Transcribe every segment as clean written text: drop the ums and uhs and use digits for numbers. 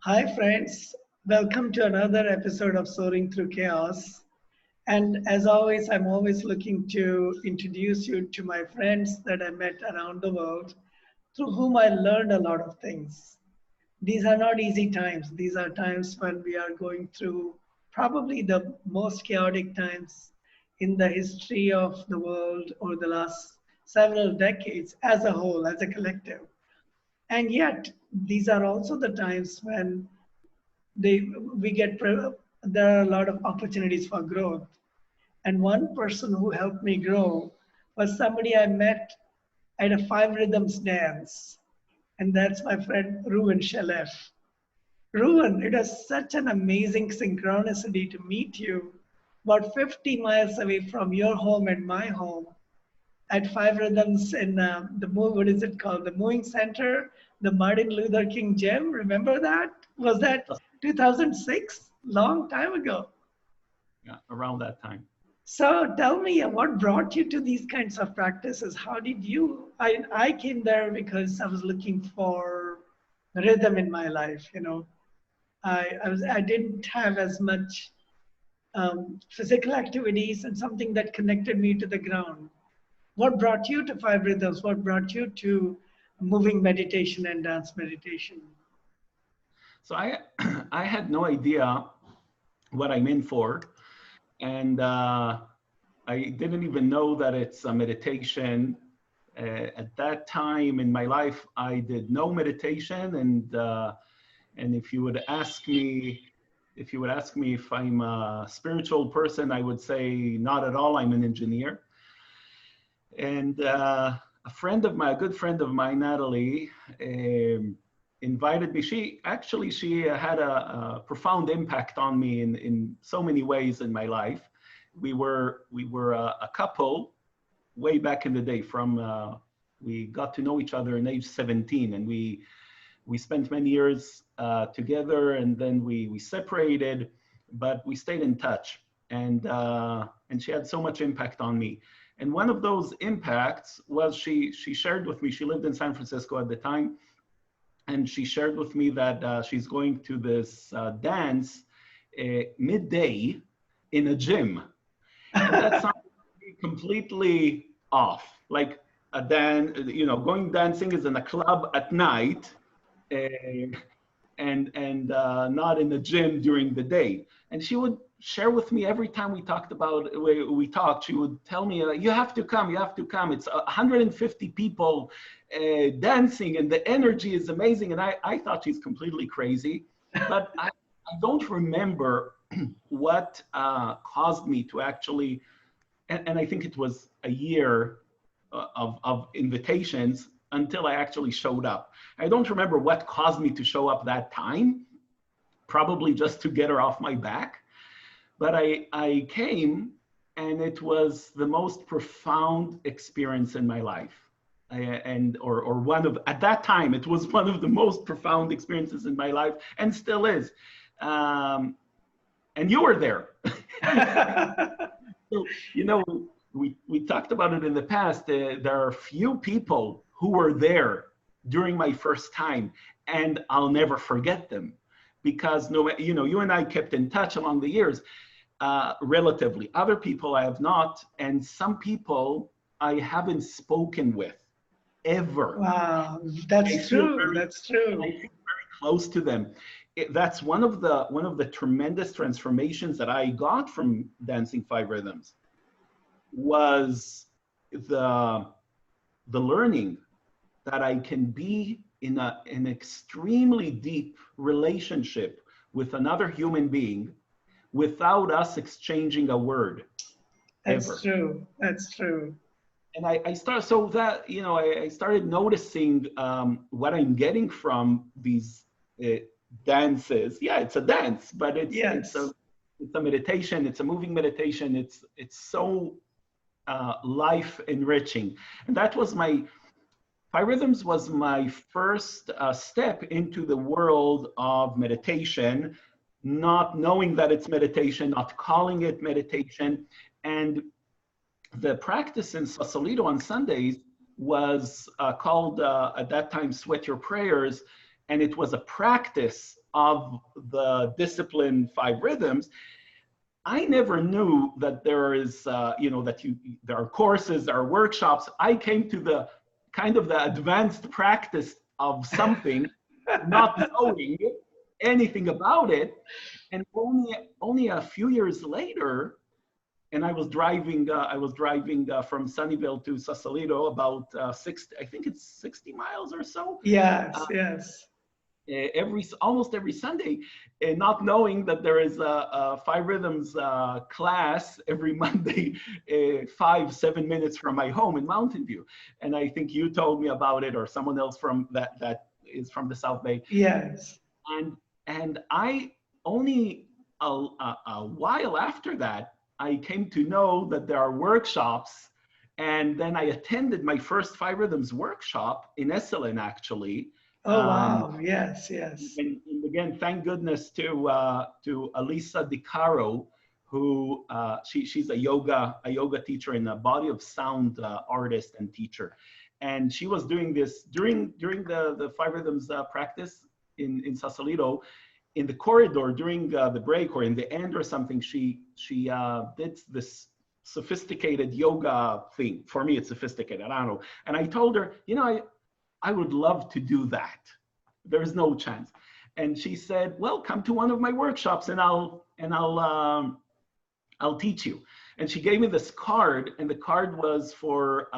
Hi, friends. Welcome to another episode of Soaring Through Chaos. And as always, I'm always looking to introduce you to my friends that I met around the world, through whom I learned a lot of things. These are not easy times. These are times when we are going through probably the most chaotic times in the history of the world over the last several decades as a whole, as a collective. And yet, these are also the times when we get there are a lot of opportunities for growth. And one person who helped me grow was somebody I met at a Five Rhythms dance, and that's my friend Reuven Shelef. Reuven, it was such an amazing synchronicity to meet you about 50 miles away from your home and my home at Five Rhythms in what is it called? The Moving Center, the Martin Luther King Gym. Remember that? Was that 2006? Long time ago. Yeah, around that time. So tell me, what brought you to these kinds of practices? How did you? I came there because I was looking for rhythm in my life. I didn't have as much physical activities and something that connected me to the ground. What brought you to Five Rhythms? What brought you to moving meditation and dance meditation? So I, I had no idea what I'm in for, and I didn't even know that it's a meditation. At that time in my life, I did no meditation, and if you would ask me, if I'm a spiritual person, I would say not at all. I'm an engineer. And a good friend of mine, Natalie, invited me. She had a profound impact on me in so many ways in my life. We were a couple way back in the day. We got to know each other in age 17, and we spent many years together, and then we separated, but we stayed in touch. And she had so much impact on me. And one of those impacts was she shared with me, she lived in San Francisco at the time, and she shared with me that she's going to this dance midday in a gym. And that sounded completely off. Like going dancing is in a club at night, and not in the gym during the day. And she would share with me every time we talked, she would tell me, you have to come. It's 150 people dancing, and the energy is amazing. And I thought she's completely crazy, but I don't remember what caused me to actually, and I think it was a year of invitations until I actually showed up. I don't remember what caused me to show up that time, probably just to get her off my back. But I came, and it was the most profound experience in my life. At that time, it was one of the most profound experiences in my life, and still is. And you were there. So, we talked about it in the past. There are few people who were there during my first time, and I'll never forget them, because you and I kept in touch along the years, relatively. Other people I have not, and some people I haven't spoken with ever. Wow, that's true. That's true. I feel very close to them. That's one of the tremendous transformations that I got from dancing Five Rhythms, was the learning that I can be in an extremely deep relationship with another human being without us exchanging a word. That's ever. true. That's true. And I started noticing what I'm getting from these dances. Yeah, it's a dance, but it's a meditation. It's a moving meditation. It's so life enriching. And that was Five Rhythms was my first step into the world of meditation, not knowing that it's meditation, not calling it meditation. And the practice in Sausalito on Sundays was called, at that time, Sweat Your Prayers. and it was a practice of the discipline 5 rhythms, I never knew that there is, there are courses, there are workshops. I came to the kind of the advanced practice of something, not knowing anything about it. And only a few years later, and I was driving from Sunnyvale to Sausalito, about 60, I think it's 60 miles or so. Yes, yes. Almost every Sunday, not knowing that there is a 5 rhythms class every Monday, 5-7 minutes from my home in Mountain View. And I think you told me about it, or someone else from that is from the South Bay. Yes. And I only a while after that, I came to know that there are workshops. And then I attended my first 5 rhythms workshop in Esselen, actually. Oh, wow. Yes, yes. And again, thank goodness to Elisa DiCaro, who she's a yoga teacher and a body of sound artist and teacher. And she was doing this during the 5 rhythms practice in Sausalito, in the corridor during the break or in the end or something. She did this sophisticated yoga thing. For me, it's sophisticated. I don't know. And I told her, I would love to do that. There's no chance. And she said, well, come to one of my workshops and I'll teach you. And she gave me this card, and the card was for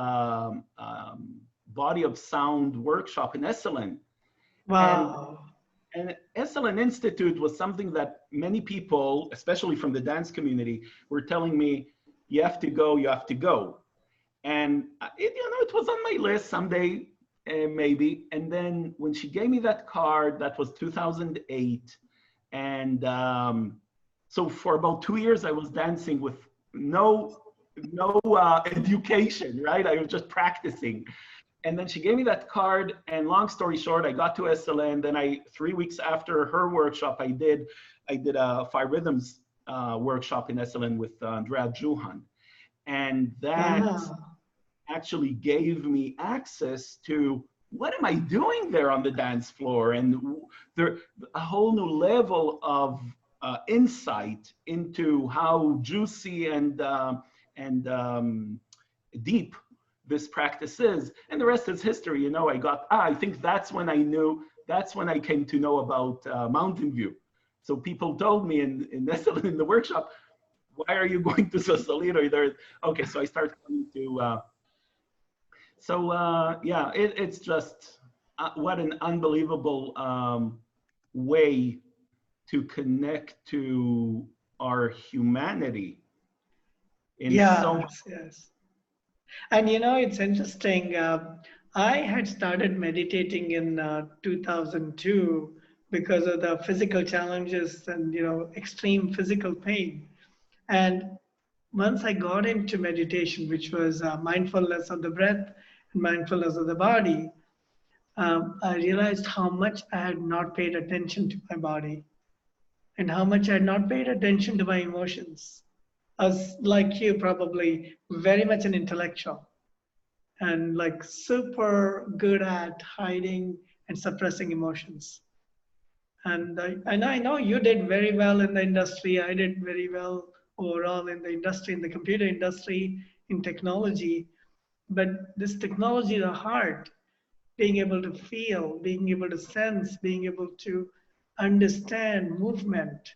Body of Sound workshop in Esselen. Wow. And Esselen Institute was something that many people, especially from the dance community, were telling me, you have to go, you have to go. And it was on my list someday, maybe. And then when she gave me that card, that was 2008. And so for about 2 years, I was dancing with no education, right? I was just practicing. And then she gave me that card, and long story short, I got to Esselen. Then 3 weeks after her workshop, I did a 5 rhythms workshop in Esselen with Andrea Juhan. And that actually gave me access to what am I doing there on the dance floor, and there a whole new level of insight into how juicy and deep this practice is. And the rest is history. I think that's when I came to know about Mountain View. So people told me in the workshop, why are you going to Sausalito? Okay, so I started coming to, it's just what an unbelievable way to connect to our humanity in so much. Yes. And it's interesting. I had started meditating in 2002 because of the physical challenges and extreme physical pain. And once I got into meditation, which was mindfulness of the breath and mindfulness of the body, I realized how much I had not paid attention to my body and how much I had not paid attention to my emotions. I was like you, probably very much an intellectual and like super good at hiding and suppressing emotions. And I know you did very well in the industry. I did very well overall in the industry, in the computer industry, in technology. But this technology, the heart, being able to feel, being able to sense, being able to understand movement,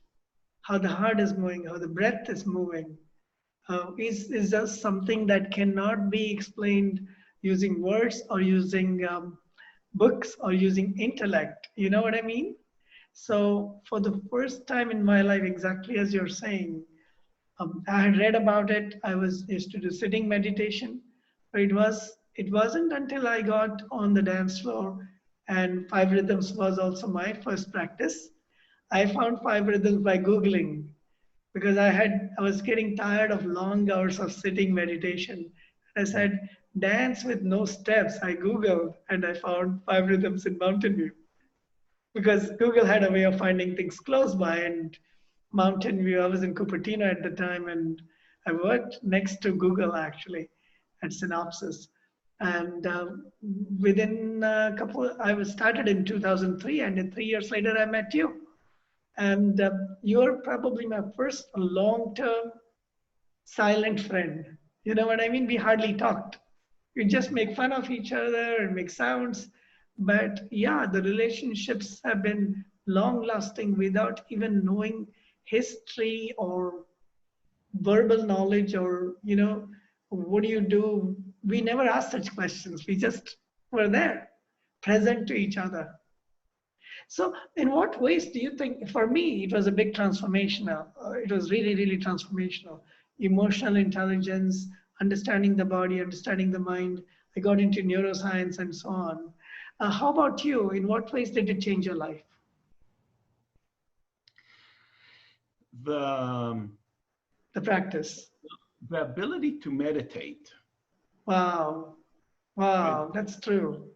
how the heart is moving, how the breath is moving, is just something that cannot be explained using words or using books or using intellect. You know what I mean? So for the first time in my life, exactly as you're saying, I had read about it. I was used to do sitting meditation, but it wasn't until I got on the dance floor, and 5 rhythms was also my first practice. I found 5 rhythms by Googling because I was getting tired of long hours of sitting meditation. I said, dance with no steps. I Googled and I found 5 rhythms in Mountain View because Google had a way of finding things close by. And Mountain View, I was in Cupertino at the time, and I worked next to Google actually at Synopsys. And within a couple, I was started in 2003, and then 3 years later, I met you. And you're probably my first long-term silent friend. You know what I mean? We hardly talked. We just make fun of each other and make sounds. But yeah, the relationships have been long lasting without even knowing history or verbal knowledge or, what do you do? We never asked such questions. We just were there, present to each other. So, in what ways do you think, for me, it was a big transformational, it was really, really transformational. Emotional intelligence, understanding the body, understanding the mind. I got into neuroscience and so on. How about you? In what ways did it change your life? The, The practice. the ability to meditate, Wow. right? Wow, that's true.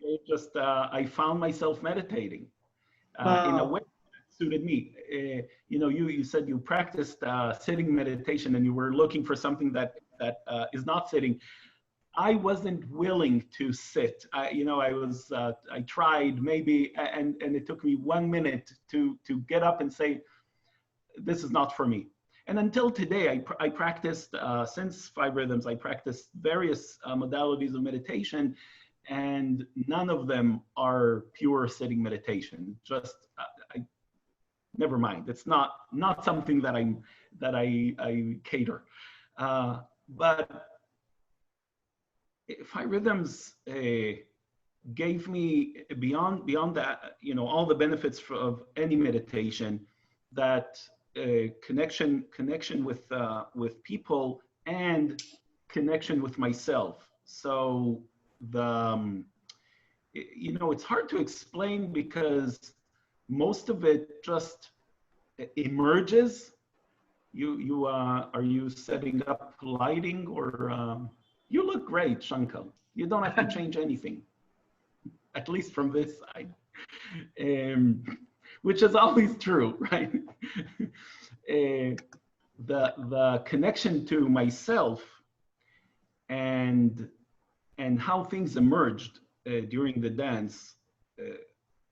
It just, I found myself meditating in a way Wow. that suited me. You said you practiced sitting meditation and you were looking for something that is not sitting. I wasn't willing to sit. I tried maybe, and it took me 1 minute to get up and say, this is not for me. And until today, I practiced, since Five Rhythms, I practiced various modalities of meditation, and none of them are pure sitting meditation. Just, never mind. It's not something that I cater. But Five Rhythms gave me beyond that, all the benefits of any meditation, that connection with people and connection with myself. So it's hard to explain because most of it just emerges. Are you setting up lighting, or you look great, Shankar. You don't have to change anything, at least from this side. Which is always true, right? The connection to myself and how things emerged during the dance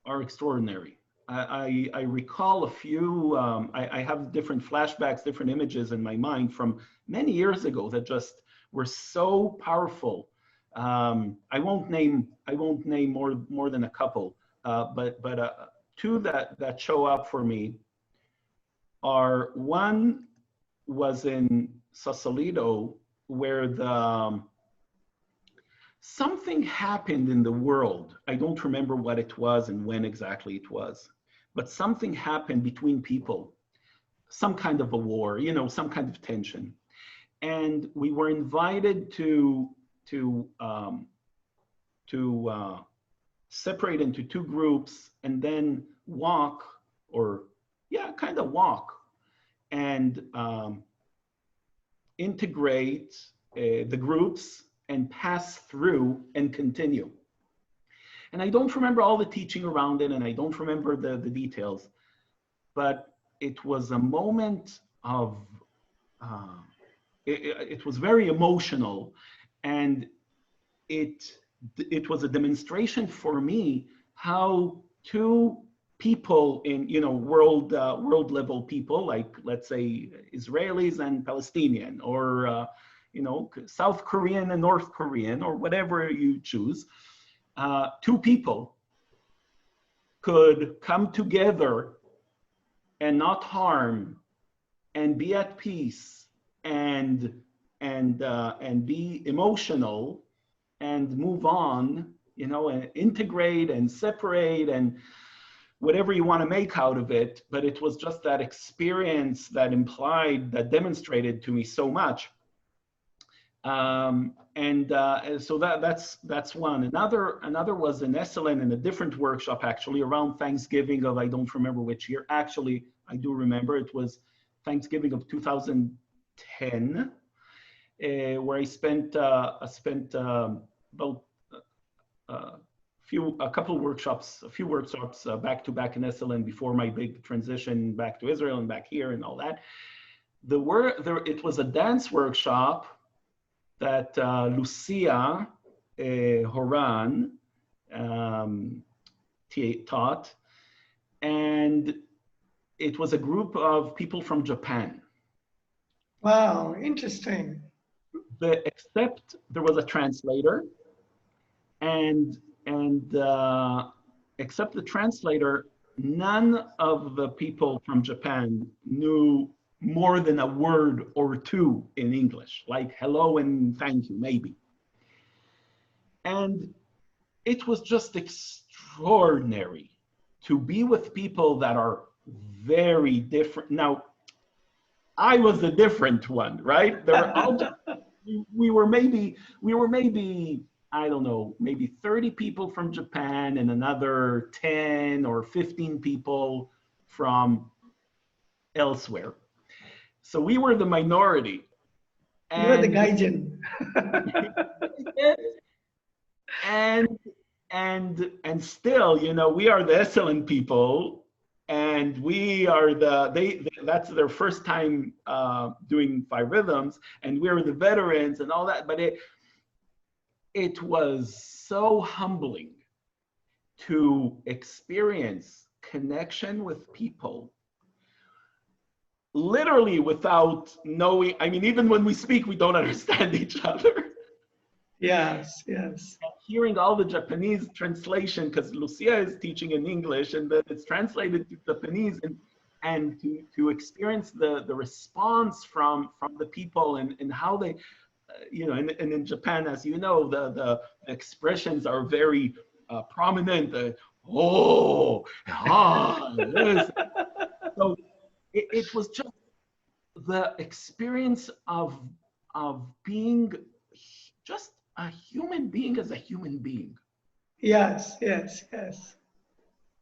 are extraordinary. I recall a few. I have different flashbacks, different images in my mind from many years ago that just were so powerful. I won't name more than a couple, but two that show up for me are, one was in Sausalito, where something happened in the world. I don't remember what it was and when exactly it was, but something happened between people, some kind of a war, some kind of tension. And we were invited to separate into two groups and then walk, or kind of walk, and integrate the groups and pass through and continue. And I don't remember all the teaching around it, and I don't remember the details, but it was a moment of, it was very emotional, and it was a demonstration for me how two people in world level people, like let's say Israelis and Palestinian, or South Korean and North Korean, or whatever you choose, two people could come together and not harm, and be at peace, and be emotional, and move on, and integrate and separate and whatever you want to make out of it. But it was just that experience that demonstrated to me so much. So that's one. Another was in Esselen, in a different workshop, actually around Thanksgiving of, I don't remember which year. Actually, I do remember, it was Thanksgiving of 2010, where I spent about a few workshops back to back in Esselen before my big transition back to Israel and back here and all that. It was a dance workshop that Lucia Horan taught, and it was a group of people from Japan. Wow, interesting. Except there was a translator, and except the translator, none of the people from Japan knew more than a word or two in English, like hello and thank you, maybe. And it was just extraordinary to be with people that are very different. Now, I was the different one, right? They were all just, we were maybe, I don't know, maybe 30 people from Japan and another 10 or 15 people from elsewhere. So we were the minority. You were the And gaijin. and and still, you know, we are the excellent people, and we are that's their first time doing 5 rhythms, and we're the veterans and all that. But it was so humbling to experience connection with people literally without knowing. I mean, even when we speak, we don't understand each other. Yes, yes. Hearing all the Japanese translation, because Lucia is teaching in English, and then it's translated to Japanese, and to experience the response from the people, and how they, you know, and in Japan, as you know, the expressions are very prominent. Oh, ah, yes. So it was just the experience of being just a human being as a human being. Yes, yes, yes.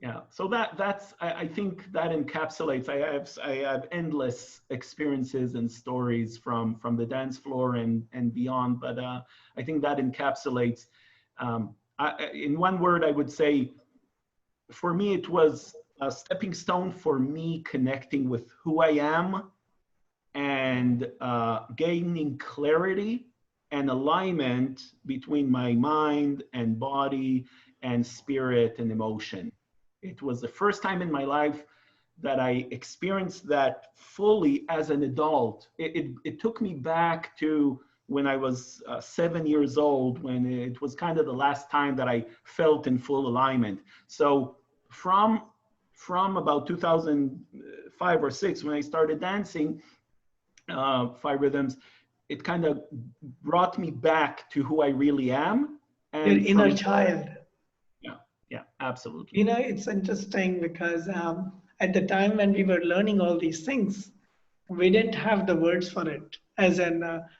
Yeah. So that's I think that encapsulates. I have endless experiences and stories from the dance floor and beyond. But I think that encapsulates. In one word, I would say, for me, it was a stepping stone for me connecting with who I am and gaining clarity and alignment between my mind and body and spirit and emotion. It was the first time in my life that I experienced that fully as an adult. It took me back to when I was 7 years old, when it was kind of the last time that I felt in full alignment. So from about 2005 or 6, when I started dancing 5 rhythms, it kind of brought me back to who I really am. Your And inner from child. yeah, absolutely. You know, it's interesting because at the time when we were learning all these things, we didn't have the words for it. And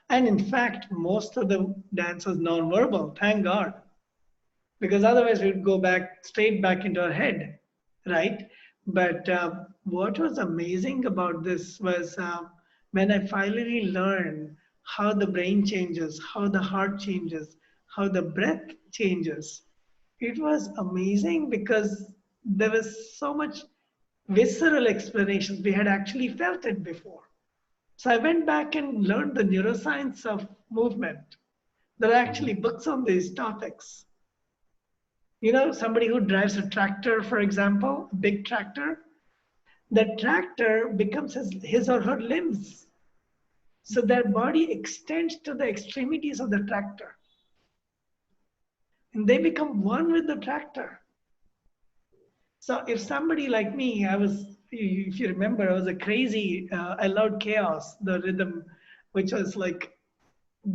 in fact, most of the dance was non-verbal. Thank God, because otherwise we'd go back straight back into our head, right? But what was amazing about this was when I finally learned how the brain changes, how the heart changes, how the breath changes. It was amazing because there was so much visceral explanations. We had actually felt it before. So I went back and learned the neuroscience of movement. There are actually books on these topics. You know, somebody who drives a tractor, for example, a big tractor, the tractor becomes his or her limbs. So their body extends to the extremities of the tractor. And they become one with the tractor. So if somebody like me, if you remember, I was a crazy, I loved chaos, the rhythm, which was like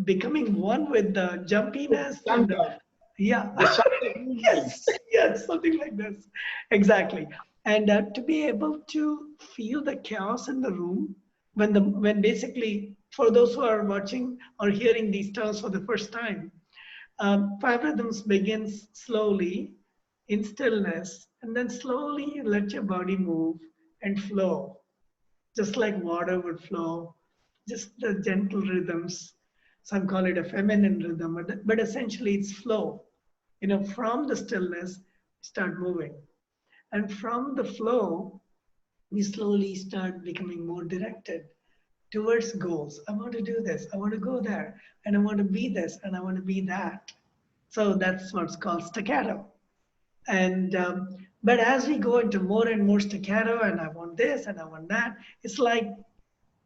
becoming one with the jumpiness and the, Shankar, yeah. the Shankar Yes, movements. yes, something like this. Exactly. And to be able to feel the chaos in the room when basically, for those who are watching or hearing these terms for the first time, 5 rhythms begins slowly in stillness, and then slowly you let your body move and flow, just like water would flow, just the gentle rhythms. Some call it a feminine rhythm, but essentially it's flow. You know, from the stillness, start moving. And from the flow, we slowly start becoming more directed towards goals. I want to do this, I want to go there, and I want to be this, and I want to be that. So that's what's called staccato. And but as we go into more and more staccato, and I want this and I want that, it's like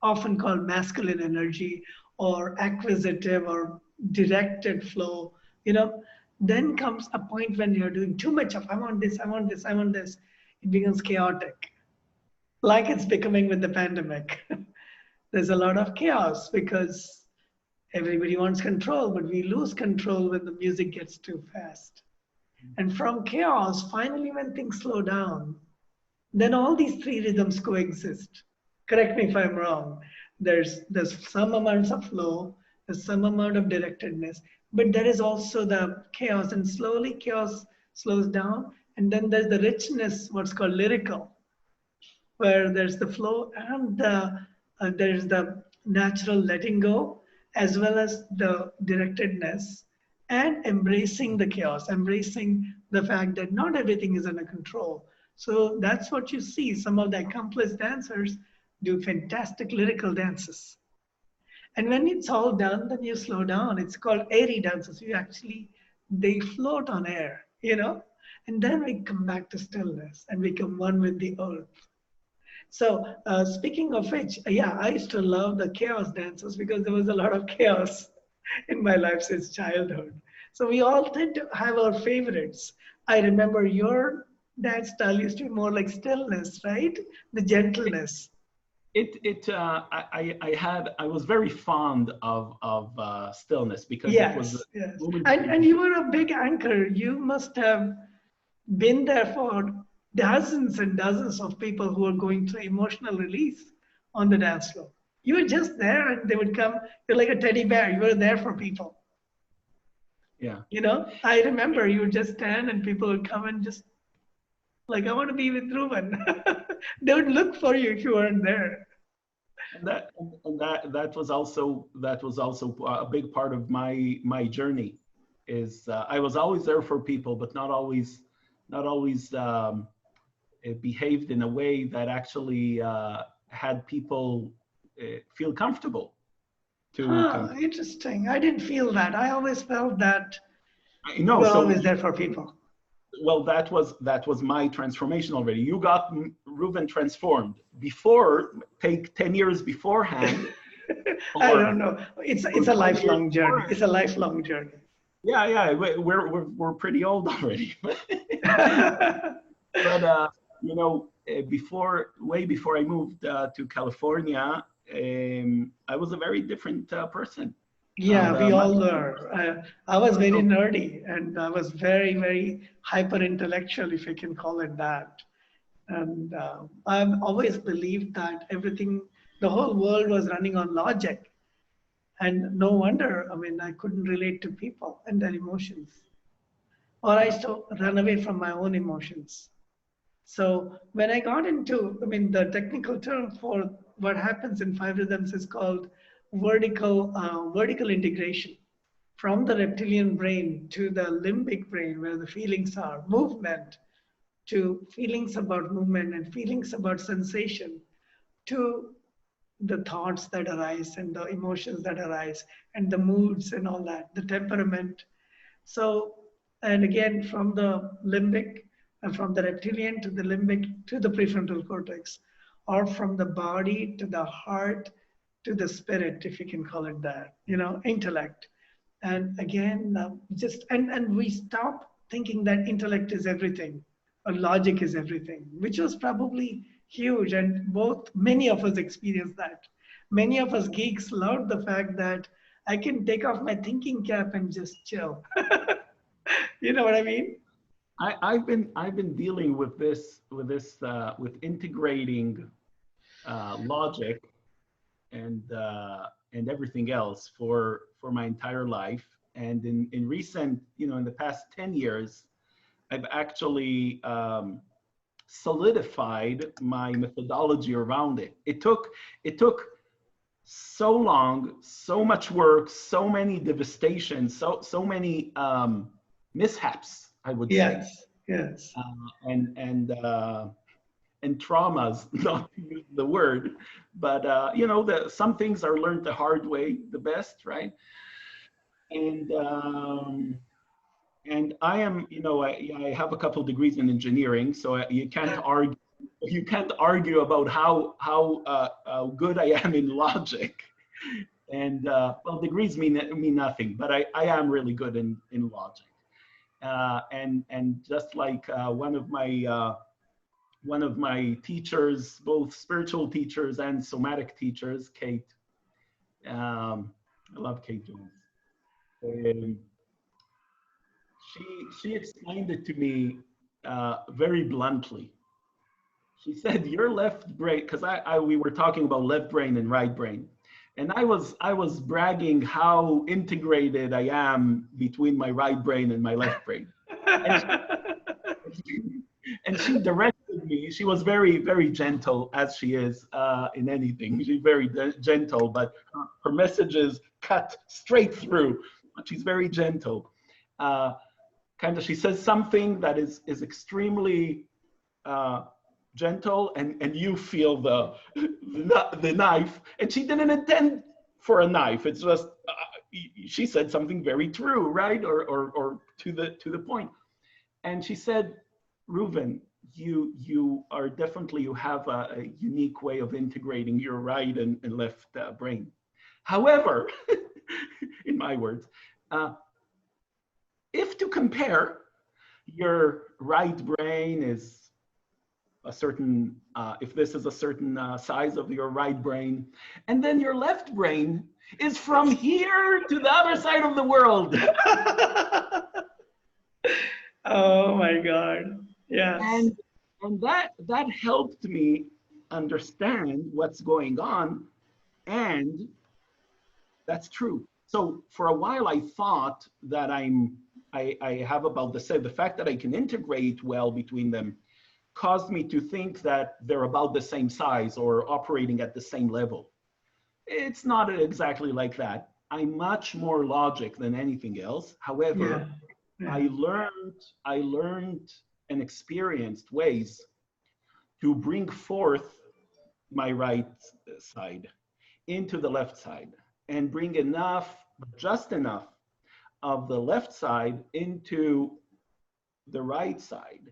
often called masculine energy or acquisitive or directed flow. You know, then comes a point when you're doing too much of I want this, I want this, I want this. It becomes chaotic, like it's becoming with the pandemic. There's a lot of chaos because everybody wants control, but we lose control when the music gets too fast. And from chaos, finally, when things slow down, then all these three rhythms coexist. Correct me if I'm wrong. There's some amounts of flow, there's some amount of directedness, but there is also the chaos, and slowly chaos slows down, and then there's the richness, what's called lyrical, where there's the flow and there's the natural letting go, as well as the directedness, and embracing the chaos, embracing the fact that not everything is under control. So that's what you see. Some of the accomplished dancers do fantastic lyrical dances. And when it's all done, then you slow down. It's called airy dances. You actually, they float on air, you know? And then we come back to stillness and become one with the earth. So speaking of which, yeah, I used to love the chaos dances because there was a lot of chaos in my life since childhood. So we all tend to have our favorites. I remember your dance style used to be more like stillness, right? The gentleness. I was very fond of stillness because it was a Yes, yes. moment to And be. you were a big anchor. You must have been there for dozens and dozens of people who are going through emotional release on the dance floor. You were just there and they would come. You're like a teddy bear. You were there for people. Yeah. You know, I remember you would just stand and people would come and just like, I want to be with Reuven. They would look for you if you weren't there. And that was also a big part of my journey. Is I was always there for people, but not always it behaved in a way that actually had people feel comfortable to come. Huh, interesting. I didn't feel that. I always felt that I you know. were So always there for people. well, that was my transformation already. You got Reuven transformed before. Take 10 years beforehand, I or don't know. or It's a 20 years lifelong journey. before. It's a lifelong journey. Yeah, yeah, we're pretty old already. But way before I moved to California, I was a very different person. Yeah, And we much all were. I was very so, nerdy and I was very, very hyper intellectual, if you can call it that. And I've always believed that everything, the whole world was running on logic. And no wonder, I mean, I couldn't relate to people and their emotions. Or I used to run away from my own emotions. So when I got into, I mean, the technical term for what happens in five rhythms is called vertical integration from the reptilian brain to the limbic brain, where the feelings are, movement to feelings about movement and feelings about sensation to the thoughts that arise and the emotions that arise and the moods and all that, the temperament. So, and again, from the limbic, from the reptilian to the limbic to the prefrontal cortex, or from the body to the heart to the spirit, if you can call it that, you know, intellect. And again, and we stop thinking that intellect is everything or logic is everything, which was probably huge. And both, many of us experienced that. Many of us geeks loved the fact that I can take off my thinking cap and just chill. You know what I mean? I've been dealing with integrating logic and everything else for my entire life. And in recent, in the past 10 years, I've actually solidified my methodology around it. It took so long, so much work, so many devastations, so many mishaps, I would say, Yes, yes. and traumas, not to use the word, but some things are learned the hard way, the best, right? And And I am, I have a couple degrees in engineering, so you can't argue. You can't argue about how good I am in logic. And well, degrees mean nothing, but I am really good in logic. And just like one of my teachers, both spiritual teachers and somatic teachers, Kate. I love Kate Jones. Um, she explained it to me very bluntly. She said, "Your left brain," because we were talking about left brain and right brain, and I was bragging how integrated I am between my right brain and my left brain, and and she directed me. She was very, very gentle, as she is in anything. She's very gentle, but her messages cut straight through. She's very gentle. Kind of, she says something that is extremely gentle, and you feel the knife. And she didn't intend for a knife. It's just she said something very true, right, or to the point. And she said, Reuven, you are definitely, you have a unique way of integrating your right and left brain. However, in my words, if to compare, your right brain is a certain, if this is a certain size of your right brain, and then your left brain is from here to the other side of the world. Oh my God. Yes. And that helped me understand what's going on, and that's true. So for a while I thought that I have about the same, the fact that I can integrate well between them caused me to think that they're about the same size or operating at the same level. It's not exactly like that. I'm much more logic than anything else. However, Yeah. I learned and experienced ways to bring forth my right side into the left side and bring enough, just enough of the left side into the right side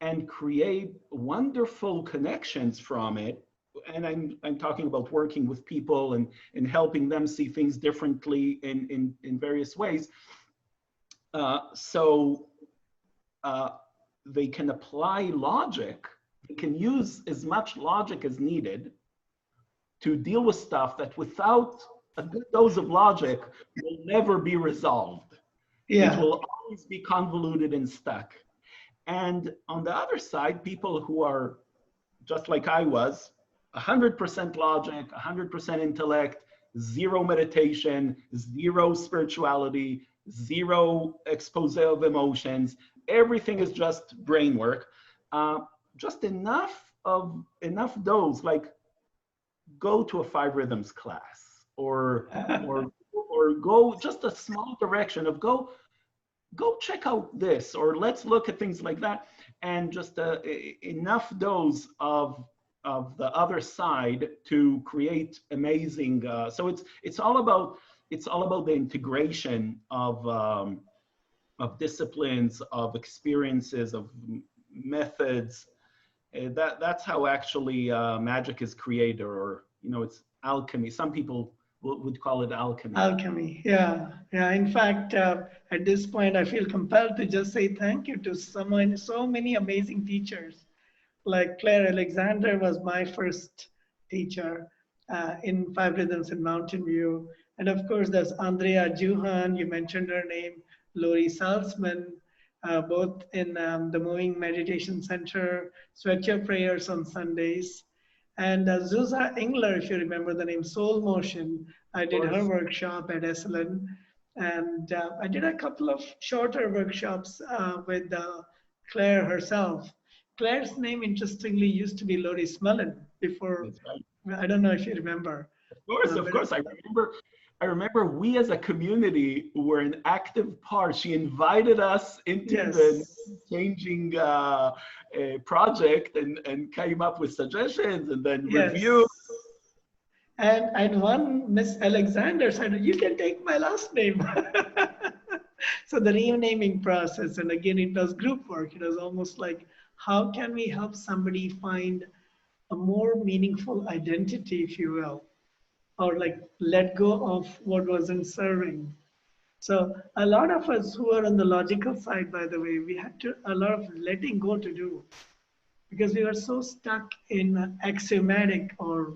and create wonderful connections from it. And I'm talking about working with people and helping them see things differently in various ways. So they can apply logic, they can use as much logic as needed to deal with stuff that without a good dose of logic will never be resolved. Yeah. It will always be convoluted and stuck. And on the other side, people who are just like I was, 100% logic, 100% intellect, zero meditation, zero spirituality, zero expose of emotions. Everything is just brain work. Just enough dose, like go to a 5 rhythms class, or go just a small direction of go check out this, or let's look at things like that, and just enough dose of the other side to create amazing. So it's all about the integration of disciplines, of experiences, of methods. That's how actually magic is created, or it's alchemy. Some people would call it alchemy. Alchemy. Yeah. Yeah. In fact, at this point, I feel compelled to just say thank you to so many amazing teachers. Like Claire Alexander was my first teacher in Five Rhythms in Mountain View. And of course, there's Andrea Juhan, you mentioned her name, Lori Salzman, both in the Moving Meditation Center, Sweat Your Prayers on Sundays. And Zuza Engler, if you remember the name, Soul Motion, I did her workshop at Esalen. And I did a couple of shorter workshops with Claire herself. Claire's name, interestingly, used to be Lori Smullen before. Right. I don't know if you remember. Of course. I remember we as a community were an active part. She invited us into the changing project and came up with suggestions and then review. And one Miss Alexander said, "You can take my last name." So the renaming process, and again, it was group work. It was almost like, how can we help somebody find a more meaningful identity, if you will, or like let go of what wasn't serving. So a lot of us who are on the logical side, by the way, we had to a lot of letting go to do because we were so stuck in axiomatic or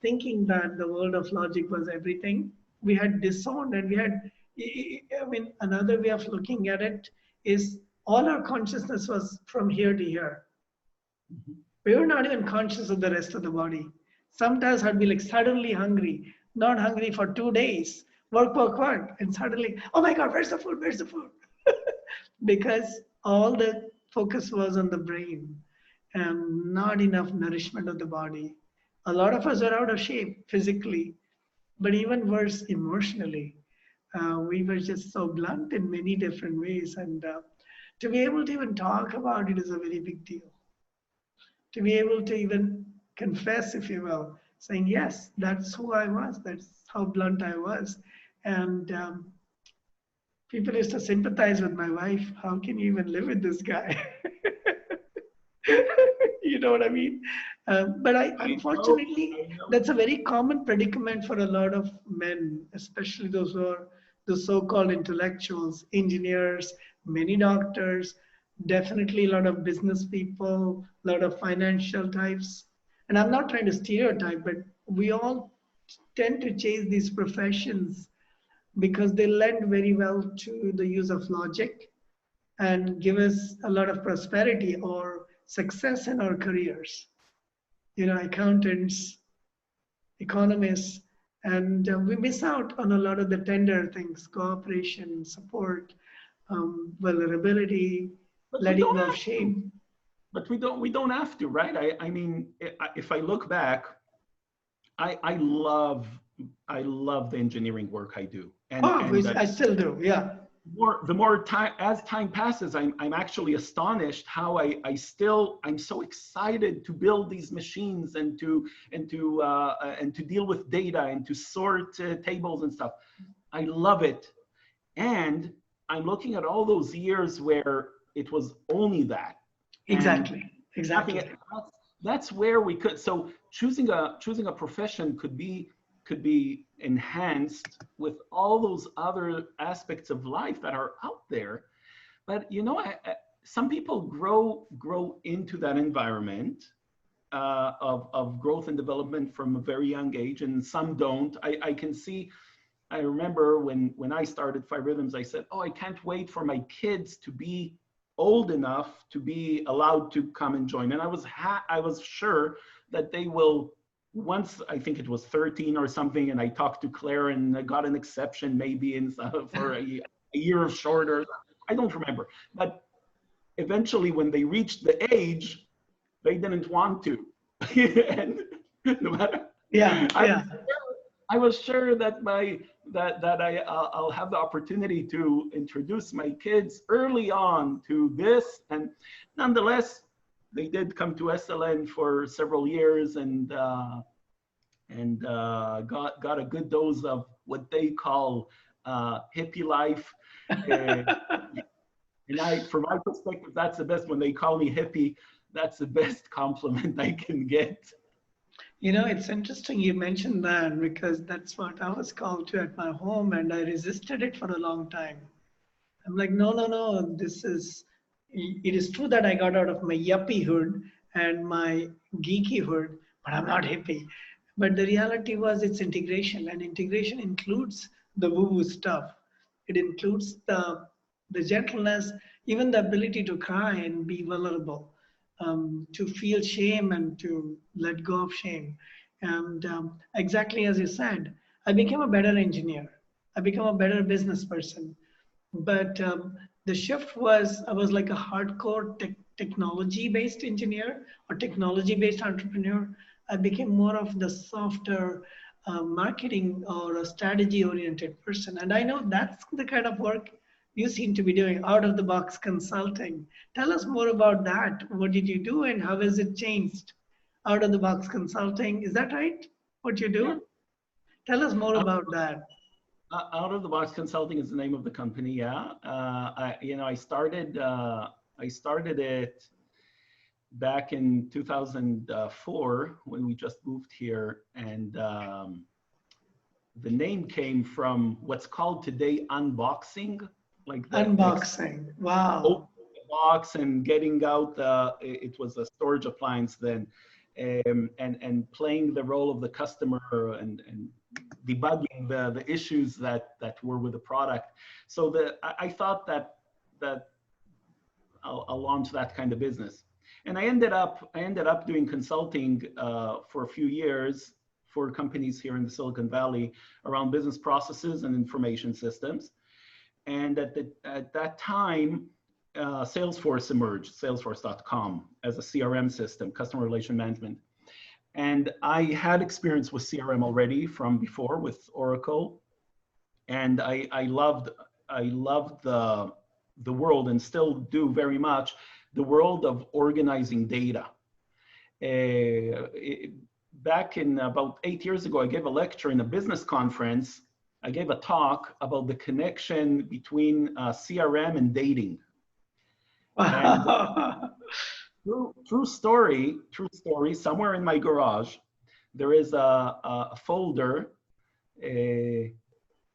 thinking that the world of logic was everything. We had disowned, and we had, I mean, another way of looking at it is all our consciousness was from here to here. Mhm. We were not even conscious of the rest of the body. Sometimes I'd be like suddenly hungry, not hungry for 2 days, work, work, work, and suddenly, oh my God, where's the food? Where's the food? Because all the focus was on the brain and not enough nourishment of the body. A lot of us are out of shape physically, but even worse, emotionally. We were just so blunt in many different ways. And to be able to even talk about it is a very big deal. To be able to even confess, if you will, saying, yes, that's who I was, that's how blunt I was. And people used to sympathize with my wife. How can you even live with this guy? You know what I mean? But I know, unfortunately, I know. that's a very common predicament for a lot of men, especially those who are the so-called intellectuals, engineers, many doctors, definitely a lot of business people, a lot of financial types. And I'm not trying to stereotype, but we all tend to chase these professions because they lend very well to the use of logic and give us a lot of prosperity or success in our careers. You know, accountants, economists, and we miss out on a lot of the tender things: cooperation, support, vulnerability, But we letting don't go of have to. shame. But we don't have to, right? I mean, if I look back, I love the engineering work I do, Oh, and I still do. Yeah, the more time as time passes, I'm actually astonished how I'm so excited to build these machines and to deal with data and to sort tables and stuff. I love it, and I'm looking at all those years where it was only that, and exactly, nothing. exactly. That's where we could. So choosing a profession could be enhanced with all those other aspects of life that are out there. But some people grow into that environment of growth and development from a very young age, and some don't. I can see. I remember when I started Five Rhythms, I said, "Oh, I can't wait for my kids to be old enough to be allowed to come and join." And I was sure that they will. Once I think it was 13 or something, and I talked to Claire and I got an exception maybe in for a year shorter. I don't remember, but eventually when they reached the age, they didn't want to. And no matter, Yeah, I yeah. I was sure that I'll have the opportunity to introduce my kids early on to this, and nonetheless, they did come to SLN for several years and got a good dose of what they call hippie life. Uh, from my perspective, that's the best. When they call me hippie, that's the best compliment I can get. You know, it's interesting you mentioned that because that's what I was called to at my home, and I resisted it for a long time. I'm like, no, no, no. It is true that I got out of my yuppiehood and my geekyhood, but I'm not hippie. But the reality was it's integration, and integration includes the woo-woo stuff. It includes the gentleness, even the ability to cry and be vulnerable, to feel shame and to let go of shame. And exactly as you said, I became a better engineer. I became a better business person, but the shift was I was like a hardcore technology based engineer or technology based entrepreneur. I became more of the softer marketing or a strategy oriented person. And I know that's the kind of work you seem to be doing, out of the box consulting. Tell us more about that. What did you do and how has it changed? Out of the box consulting, is that right? What you Yeah. do? Tell us more Um, about that. Out of the Box Consulting is the name of the company. Yeah, I started it back in 2004 when we just moved here, and the name came from what's called today unboxing, like the Unboxing. opening Wow. the box and getting out it was a storage appliance then, and playing the role of the customer and debugging the issues that were with the product. So I thought that I'll launch that kind of business. And I ended up doing consulting for a few years for companies here in the Silicon Valley around business processes and information systems. And at that time, Salesforce emerged, Salesforce.com, as a CRM system, customer relation management. And I had experience with CRM already from before with Oracle, and I loved the world, and still do very much, the world of organizing data. Back in about 8 years ago, I gave a lecture in a business conference. I gave a talk about the connection between CRM and dating. And Wow. true story, somewhere in my garage, there is a folder uh,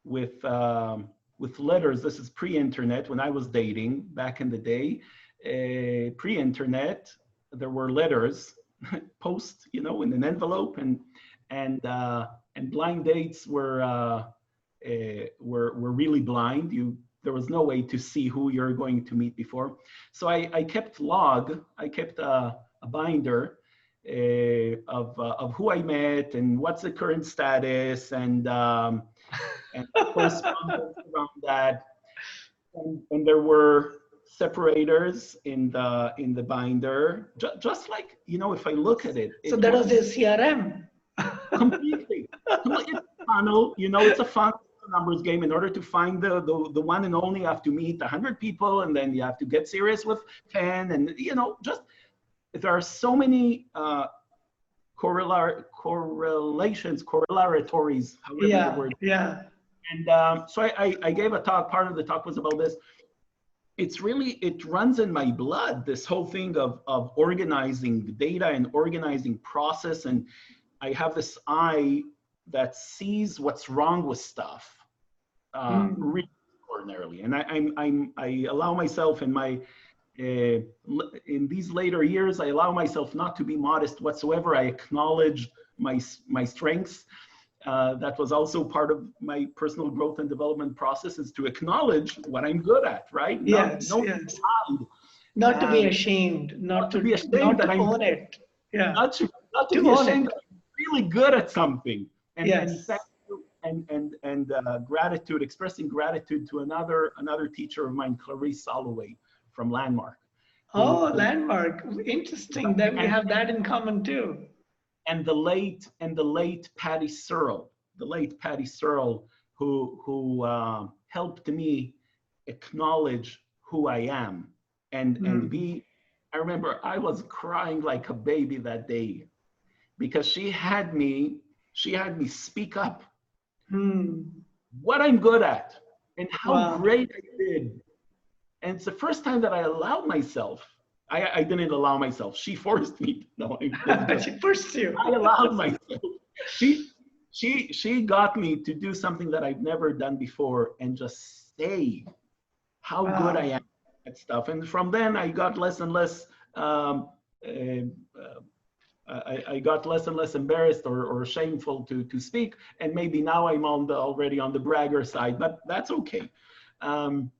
with letters. This is pre-internet, when I was dating back in the day. Pre-internet, there were letters, post, in an envelope, and blind dates were really blind. There was no way to see who you're going to meet before. So I kept a binder of who I met and what's the current status, and correspondence around that. And there were separators in the binder, just like, if I look at it, So it that was your was CRM. completely. It's a funnel, it's a fun numbers game. In order to find the one and only, you have to meet 100 people, and then you have to get serious with 10, and just there are so many correlatories, however the Yeah, word. yeah. And so I gave a talk. Part of the talk was about this. It runs in my blood, this whole thing of organizing data and organizing process. And I have this eye that sees what's wrong with stuff really extraordinarily. And I allow myself in these later years, I allow myself not to be modest whatsoever. I acknowledge my strengths. That was also part of my personal growth and development process, is to acknowledge what I'm good at, right? Yes, No yes. hide. Not to be ashamed, Not to be ashamed not that to I'm own it. Yeah, not to to be own ashamed it. that I'm really good at something. And Yes. thank you, and gratitude, expressing gratitude to another teacher of mine, Clarice Holloway from Landmark, Oh, who landmark. Interesting that we and have that in common too. the late Patty Searle, who helped me acknowledge who I am and Hmm. be. I remember I was crying like a baby that day because she had me speak up Hmm. what I'm good at and how Wow. great I did. And it's the first time that I allowed myself. I didn't allow myself. She forced me. No, this is just She pushed you. I allowed myself. She she got me to do something that I've never done before and just say how good I Wow. am at stuff. And from then I got less and less uh, I got less and less embarrassed or shameful to speak. And maybe now I'm already on the bragger side, but that's okay. Um,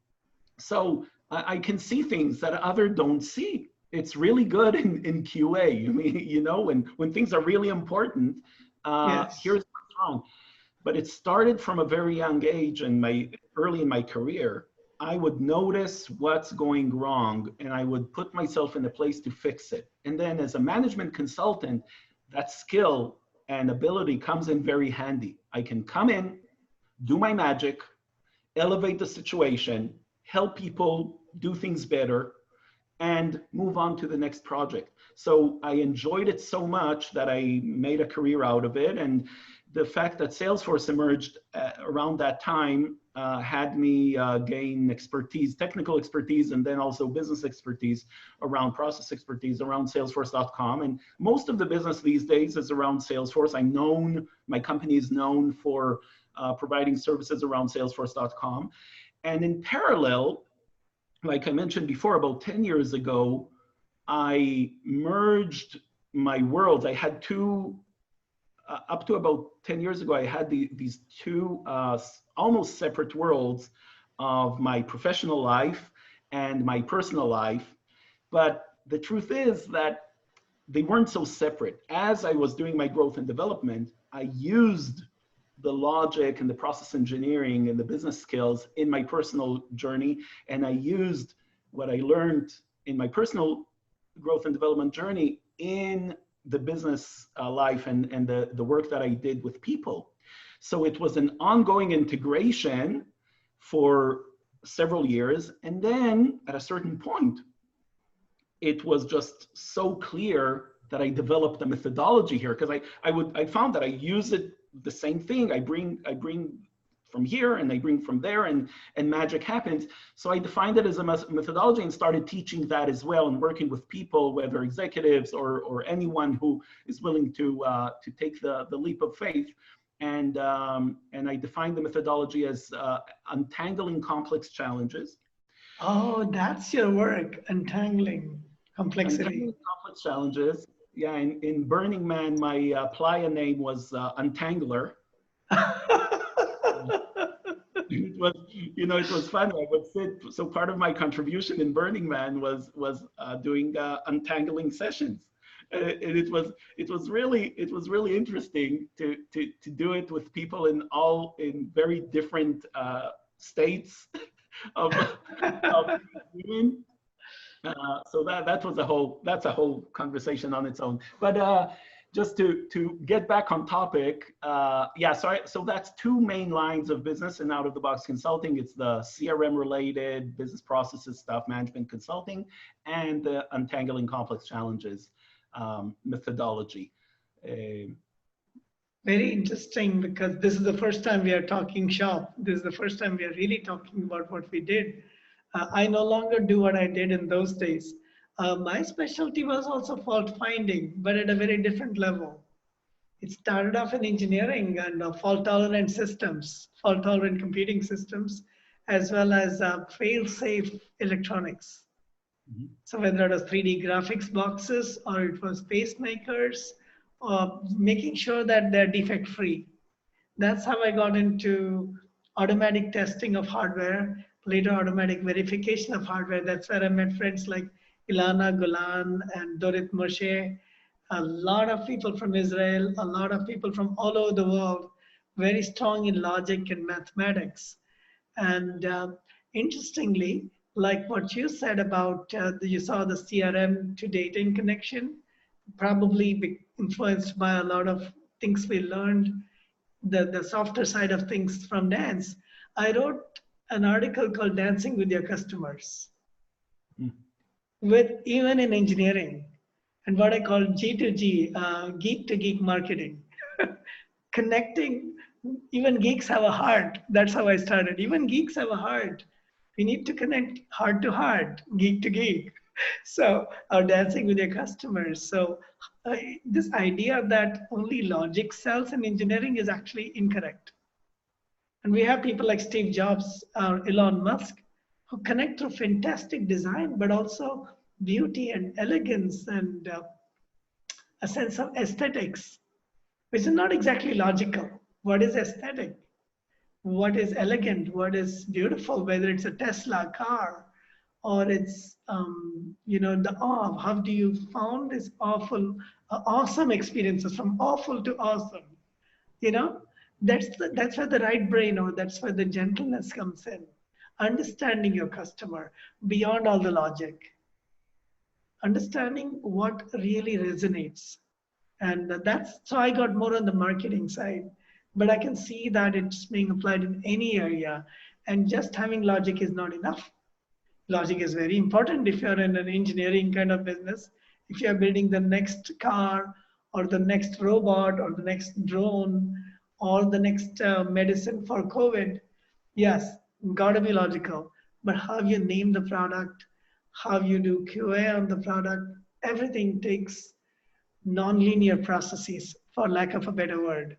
so I can see things that other don't see. It's really good in QA. I mean, when things are really important, Yes. here's what's wrong. But it started from a very young age, and early in my career, I would notice what's going wrong and I would put myself in a place to fix it. And then as a management consultant, that skill and ability comes in very handy. I can come in, do my magic, elevate the situation, help people do things better, and move on to the next project. So I enjoyed it so much that I made a career out of it. And the fact that Salesforce emerged around that time had me gain expertise, technical expertise, and then also business expertise around process expertise around Salesforce.com. And most of the business these days is around Salesforce. My company is known for providing services around Salesforce.com. And in parallel, like I mentioned before, about 10 years ago, I merged my worlds. I had two, up to about 10 years ago, I had these two almost separate worlds of my professional life and my personal life. But the truth is that they weren't so separate. As I was doing my growth and development, I used the logic and the process engineering and the business skills in my personal journey. And I used what I learned in my personal growth and development journey in the business life and the work that I did with people. So it was an ongoing integration for several years. And then at a certain point, it was just so clear that I developed a methodology here, because I found that I use it the same thing. I bring from here and I bring from there, and magic happens. So I defined it as a methodology and started teaching that as well, and working with people, whether executives or anyone who is willing to take the leap of faith. And I defined the methodology as Untangling Complex Challenges. Oh, that's your work, untangling complexity. Untangling Complex Challenges. Yeah, in Burning Man, my playa name was Untangler. It was, it was fun. I would sit. So part of my contribution in Burning Man was doing untangling sessions, and it was really interesting to do it with people in very different states of being. So that's a whole conversation on its own. But just to get back on topic, yeah. So that's two main lines of business in out of the box consulting. It's the CRM related business processes stuff, management consulting, and the Untangling Complex Challenges methodology. Very interesting, because this is the first time we are talking shop. This is the first time we are really talking about what we did. I no longer do what I did in those days. My specialty was also fault finding, but at a very different level. It started off in engineering and fault tolerant systems, fault tolerant computing systems, as well as fail-safe electronics. Mm-hmm. So whether it was 3D graphics boxes or it was pacemakers, making sure that they're defect free. That's how I got into automatic testing of hardware, later automatic verification of hardware. That's where I met friends like Ilana Golan and Dorit Moshe, a lot of people from Israel, a lot of people from all over the world, very strong in logic and mathematics. And interestingly, like what you said about, you saw the CRM to dating connection, probably influenced by a lot of things we learned, the softer side of things from dance. I wrote an article called Dancing with Your Customers, with even in engineering, and what I call G2G, geek to geek marketing. Connecting, even geeks have a heart. That's how I started. Even geeks have a heart. We need to connect heart to heart, geek to geek. So, dancing with your customers. So, this idea that only logic sells in engineering is actually incorrect. And we have people like Steve Jobs or Elon Musk who connect through fantastic design, but also beauty and elegance and a sense of aesthetics, which is not exactly logical. What is aesthetic? What is elegant? What is beautiful? Whether it's a Tesla car or it's, the awe. How do you found this awesome experiences from awful to awesome? That's where the right brain, or that's where the gentleness comes in. Understanding your customer beyond all the logic. Understanding what really resonates. And so I got more on the marketing side, but I can see that it's being applied in any area. And just having logic is not enough. Logic is very important if you're in an engineering kind of business. If you're building the next car or the next robot or the next drone or the next medicine for COVID, yes, gotta be logical. But how you name the product, how you do QA on the product, everything takes non-linear processes, for lack of a better word,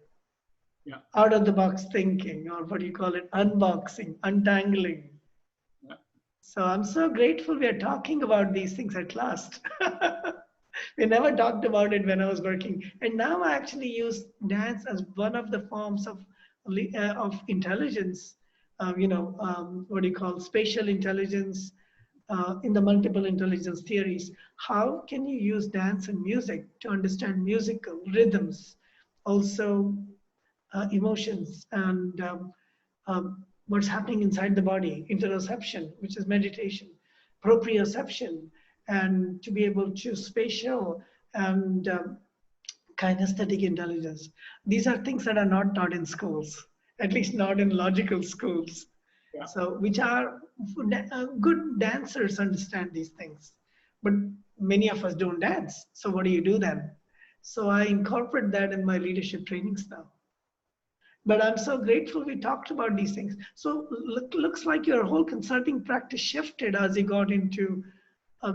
Yeah. out of the box thinking, or what do you call it, unboxing, untangling. Yeah. So I'm so grateful we are talking about these things at last. We never talked about it when I was working, and now I actually use dance as one of the forms of intelligence. What do you call spatial intelligence in the multiple intelligence theories? How can you use dance and music to understand musical rhythms, also emotions, and what's happening inside the body, interoception, which is meditation, proprioception, and to be able to spatial and kinesthetic intelligence. These are things that are not taught in schools, at least not in logical schools. Yeah. So, which are good dancers understand these things, but many of us don't dance. So, what do you do then? So, I incorporate that in my leadership trainings now. But I'm so grateful we talked about these things. So looks like your whole consulting practice shifted as you got into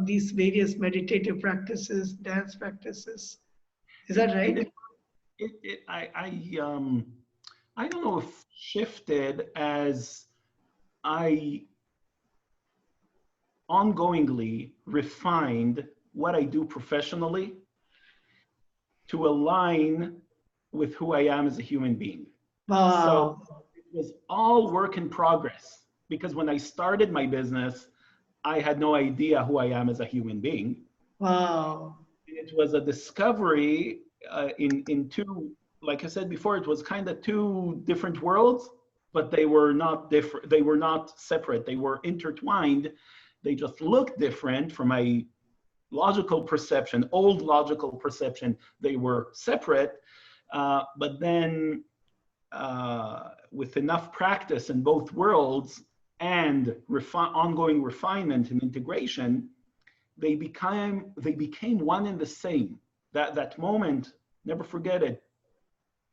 these various meditative practices, dance practices. Is It, that it, right? I don't know if shifted as I ongoingly refined what I do professionally to align with who I am as a human being. So Wow. it was all work in progress because when I started my business, I had no idea who I am as a human being. Wow. It was a discovery in two, like I said before, it was kind of two different worlds, but they were not different. They were not separate. They were intertwined. They just looked different from my logical perception, old logical perception. They were separate, but then with enough practice in both worlds and ongoing refinement and integration, they became one and the same. That moment, never forget it.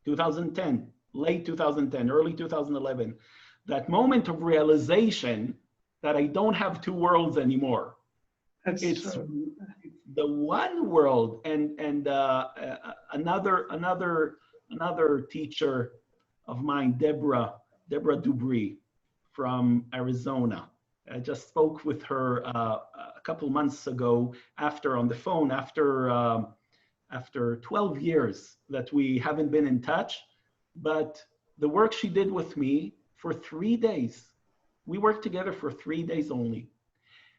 2010, late 2010, early 2011. That moment of realization that I don't have two worlds anymore. That's It's true. the one world, and another teacher of mine, Deborah Dubry from Arizona. I just spoke with her a couple months ago on the phone after 12 years that we haven't been in touch. But the work she did with me for 3 days, we worked together for 3 days only.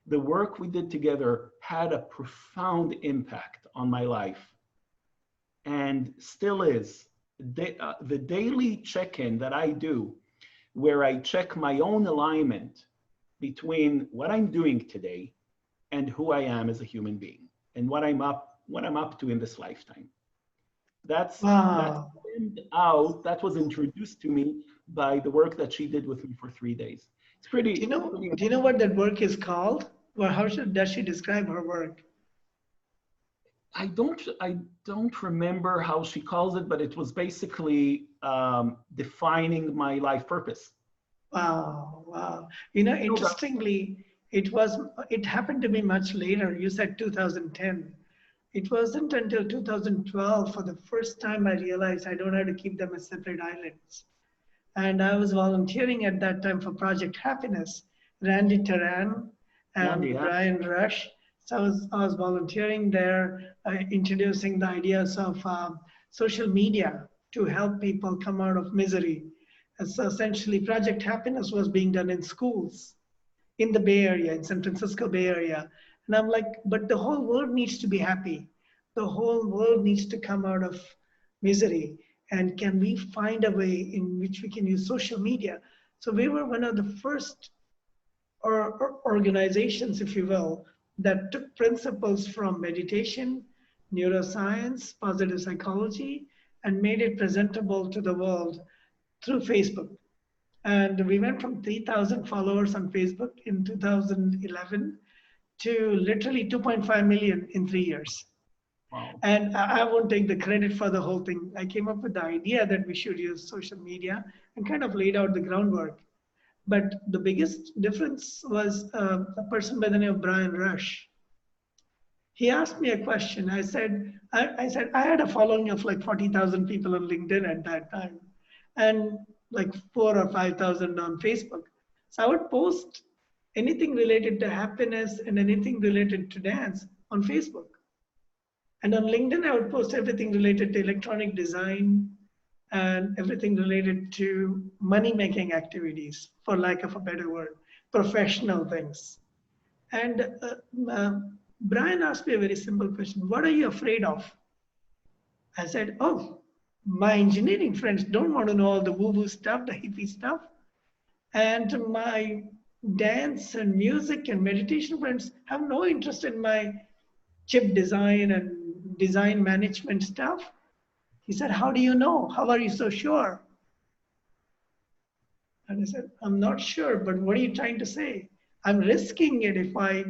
The work we did together had a profound impact on my life and still is. The daily check-in that I do, where I check my own alignment between what I'm doing today and who I am as a human being and what I'm up to in this lifetime. That's Wow. that was introduced to me by the work that she did with me for 3 days. It's Do you know? pretty Do you know what that work is called? Or does she describe her work? I don't remember how she calls it, but it was basically defining my life purpose. Wow. Wow. So that, Interestingly, it happened to be much later. You said 2010. It wasn't until 2012 for the first time I realized I don't have to keep them as separate islands. And I was volunteering at that time for Project Happiness, Randy Turan Randy, and yeah, Brian Rush. So I was volunteering there, introducing the ideas of social media to help people come out of misery. And so essentially, Project Happiness was being done in schools in the Bay Area, in San Francisco Bay Area. And I'm like, but the whole world needs to be happy. The whole world needs to come out of misery. And can we find a way in which we can use social media? So we were one of the first or organizations, if you will, that took principles from meditation, neuroscience, positive psychology, and made it presentable to the world through Facebook. And we went from 3,000 followers on Facebook in 2011 to literally 2.5 million in 3 years. Wow. And I won't take the credit for the whole thing. I came up with the idea that we should use social media and kind of laid out the groundwork. But the biggest difference was a person by the name of Brian Rush. He asked me a question. I said I had a following of like 40,000 people on LinkedIn at that time, and like 4 or 5,000 on Facebook. So I would post anything related to happiness and anything related to dance on Facebook. And on LinkedIn, I would post everything related to electronic design and everything related to money making activities, for lack of a better word, professional things. And Brian asked me a very simple question: what are you afraid of? I said, oh, my engineering friends don't want to know all the woo woo stuff, the hippie stuff. And my dance and music and meditation friends have no interest in my chip design and design management stuff. He said, how do you know? How are you so sure? And I said, I'm not sure, but what are you trying to say? I'm risking it if I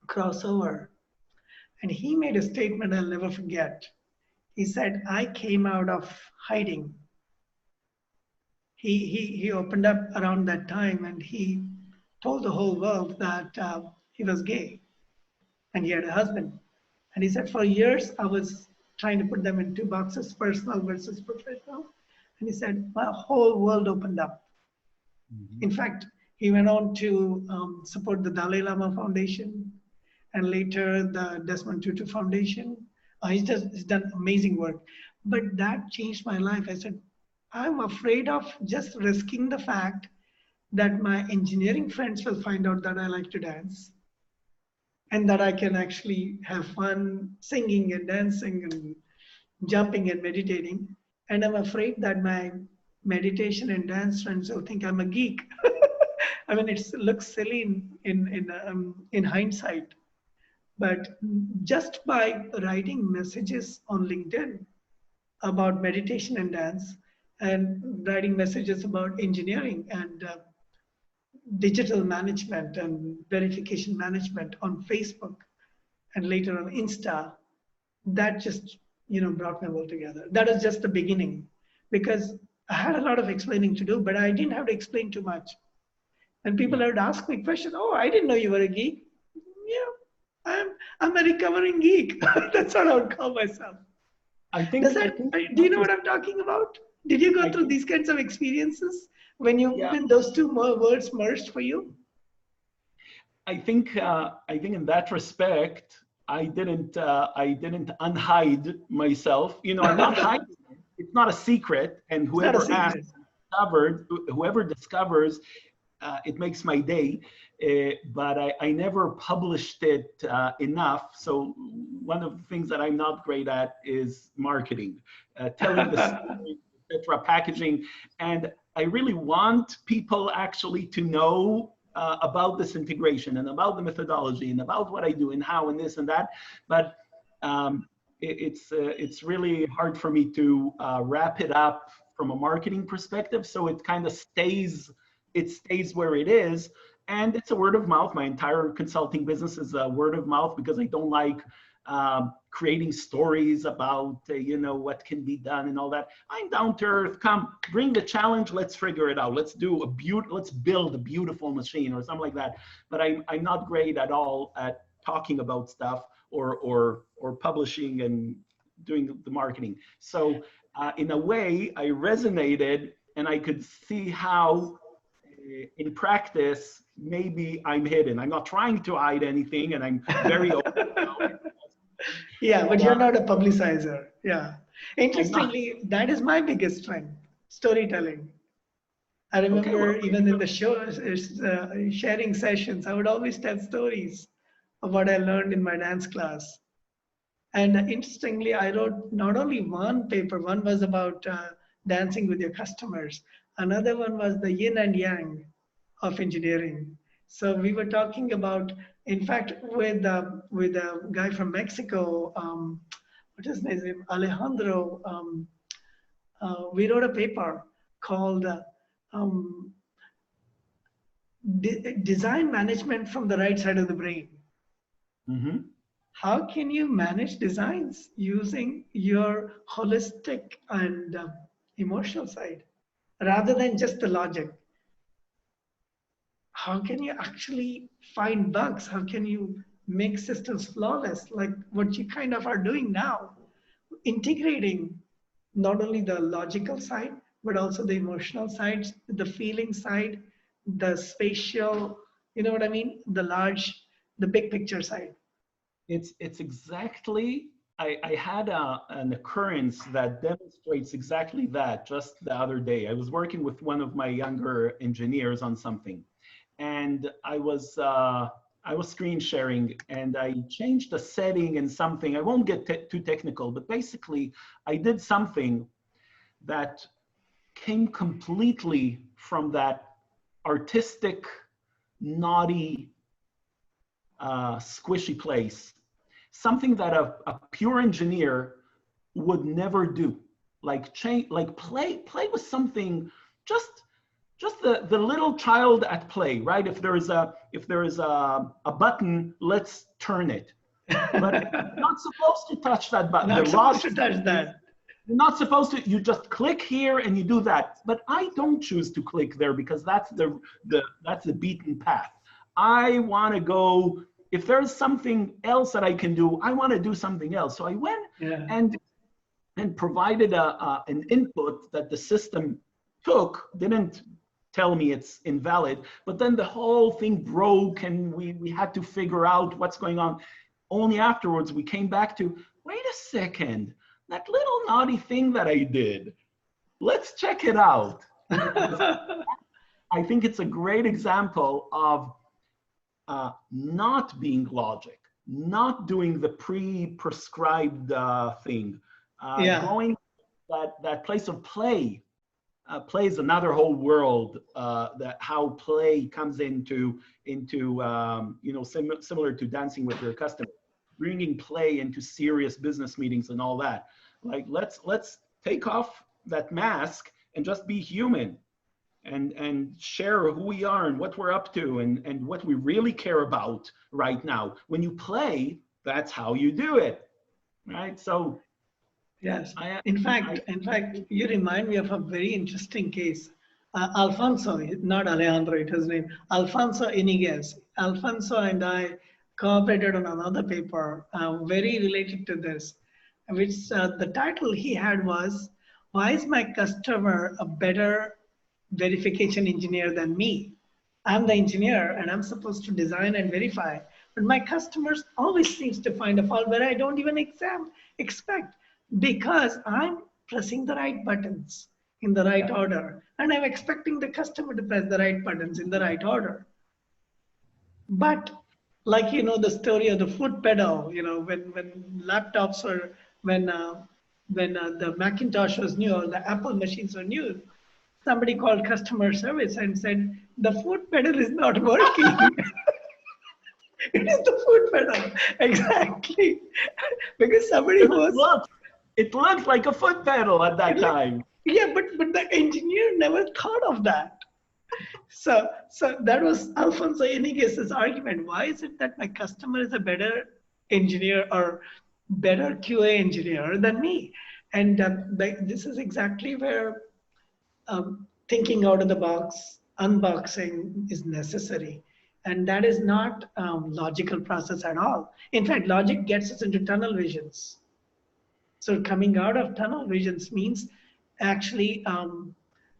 cross over. And he made a statement I'll never forget. He said, I came out of hiding. He opened up around that time and he told the whole world that he was gay and he had a husband. And he said, for years, I was trying to put them in two boxes, personal versus professional. And he said, my whole world opened up. Mhm. In fact, he went on to support the Dalai Lama Foundation and later the Desmond Tutu Foundation. He's done amazing work. But that changed my life. I said, I'm afraid of just risking the fact that my engineering friends will find out that I like to dance and that I can actually have fun singing and dancing and jumping and meditating. And I'm afraid that my meditation and dance friends will think I'm a geek. I mean, it looks silly in hindsight, but just by writing messages on LinkedIn about meditation and dance, and writing messages about engineering and digital management and verification management on Facebook and later on Insta, that just brought my world together. That is just the beginning, because I had a lot of explaining to do, but I didn't have to explain too much. And people Yeah. would ask me questions. Oh, I didn't know you were a geek. Yeah, I'm a recovering geek. That's what I would call myself. I Does think I that think do you that know is what I'm talking about? Did you go I through think these kinds of experiences when yeah. those two words merged for you? I think in that respect, I didn't unhide myself. You know, I'm not hiding it. It's not a secret, and It's not a whoever asked secret. whoever discovers, it makes my day. But I never published it enough. So one of the things that I'm not great at is marketing, telling the story, etc., packaging, and I really want people actually to know about this integration and about the methodology and about what I do and how and this and that. But it's really hard for me to wrap it up from a marketing perspective. So it stays where it is, and it's a word of mouth. My entire consulting business is a word of mouth because I don't like creating stories about what can be done and all that. I'm down to earth. Come, bring the challenge. Let's figure it out. Let's build a beautiful machine or something like that. But I'm not great at all at talking about stuff or publishing and doing the marketing. So in a way, I resonated and I could see how in practice, maybe I'm hidden. I'm not trying to hide anything, and I'm very open about it. Yeah, but But you're not a publicizer. Yeah. I'm not. Interestingly, that is my biggest strength, storytelling. I Okay, well, remember maybe even in the show, sharing sessions, I would always tell stories of what I learned in my dance class. And interestingly, I wrote not only one paper, one was about dancing with your customers, another one was the yin and yang of engineering. So we were talking about, in fact, with a guy from Mexico, what is his name, Alejandro. We wrote a paper called um, Design Management from the Right Side of the Brain. hmm how can you manage designs using your holistic and emotional side rather than just the logic? How can you actually find bugs? How can you make systems flawless, like what you kind of are doing now? Integrating not only the logical side, but also the emotional side, the feeling side, the spatial, you know what I mean? The big picture side. It's exactly, I had an occurrence that demonstrates exactly that just the other day. I was working with one of my younger engineers on something, and I was screen sharing, and I changed the setting and something. I won't get too technical, but basically I did something that came completely from that artistic, naughty, squishy place, something that a pure engineer would never do. Like change, like play with something, just the little child at play, right? If there is a button, let's turn it. But you're not supposed to touch that button. The Not supposed to logic touch is that. you're not supposed to. You just click here and you do that. But I don't choose to click there because that's that's the beaten path. I want to go. If there's something else that I can do, I want to do something else. So I went Yeah. and provided an input that the system took, didn't tell me it's invalid, but then the whole thing broke and we had to figure out what's going on. Only afterwards we came back to, wait a second, that little naughty thing that I did, let's check it out. And I think it's a great example of not being logic, not doing the pre-prescribed thing, Yeah. going that place of play. Play is another whole world. That how play comes into similar to dancing with your customer, bringing play into serious business meetings and all that. Like let's take off that mask and just be human and share who we are and what we're up to and what we really care about right now. When you play, that's how you do it, right? So Yes. I, In fact, you remind me of a very interesting case. Alfonso, not Alejandro, it was named Alfonso Iniguez. Alfonso and I cooperated on another paper, very related to this, which the title he had was, "Why is my customer a better verification engineer than me? I'm the engineer and I'm supposed to design and verify, but my customers always seems to find a fault where I don't even expect because I'm pressing the right buttons in the right yeah, order and I'm expecting the customer to press the right buttons in the right order. But like the story of the foot pedal, when laptops were when the Macintosh was new or the Apple machines were new, somebody called customer service and said the foot pedal is not working. It is the foot pedal, exactly, because somebody because who was it looked like a foot pedal at it that like, time. yeah, but the engineer never thought of that. So that was Alfonso Eniguez's argument. Why is it that my customer is a better engineer or better QA engineer than me? And this is exactly where thinking out of the box, unboxing is necessary. And that is not logical process at all. In fact, logic gets us into tunnel visions. So coming out of tunnel visions means actually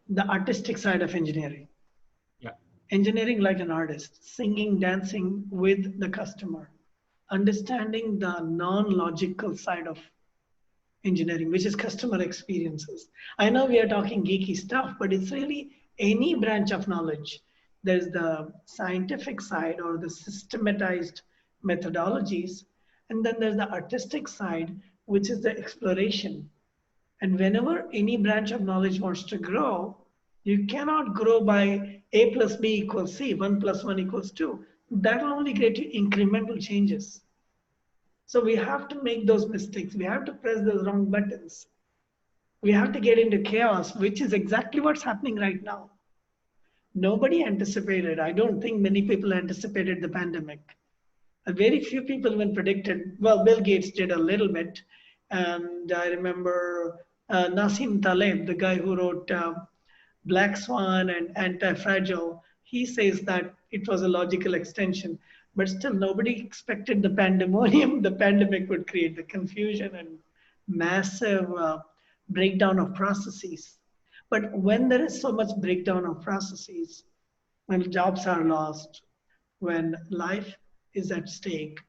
the artistic side of engineering. Yeah, Engineering like an artist, singing, dancing with the customer, understanding the non-logical side of engineering, which is customer experiences. I know we are talking geeky stuff, but it's really any branch of knowledge. There's the scientific side or the systematized methodologies, and then there's the artistic side, which is the exploration. And whenever any branch of knowledge wants to grow, you cannot grow by A plus B equals C, 1 plus 1 equals 2. That will only get you incremental changes. So we have to make those mistakes. We have to press those wrong buttons. We have to get into chaos, which is exactly what's happening right now. Nobody anticipated, I don't think many people anticipated the pandemic. Very few people even predicted. Well, Bill Gates did a little bit, and I remember Nassim Taleb, the guy who wrote Black Swan and Anti-Fragile. He says that it was a logical extension, but still nobody expected the pandemonium. The pandemic would create the confusion and massive breakdown of processes. But when there is so much breakdown of processes, when jobs are lost, when life is at stake,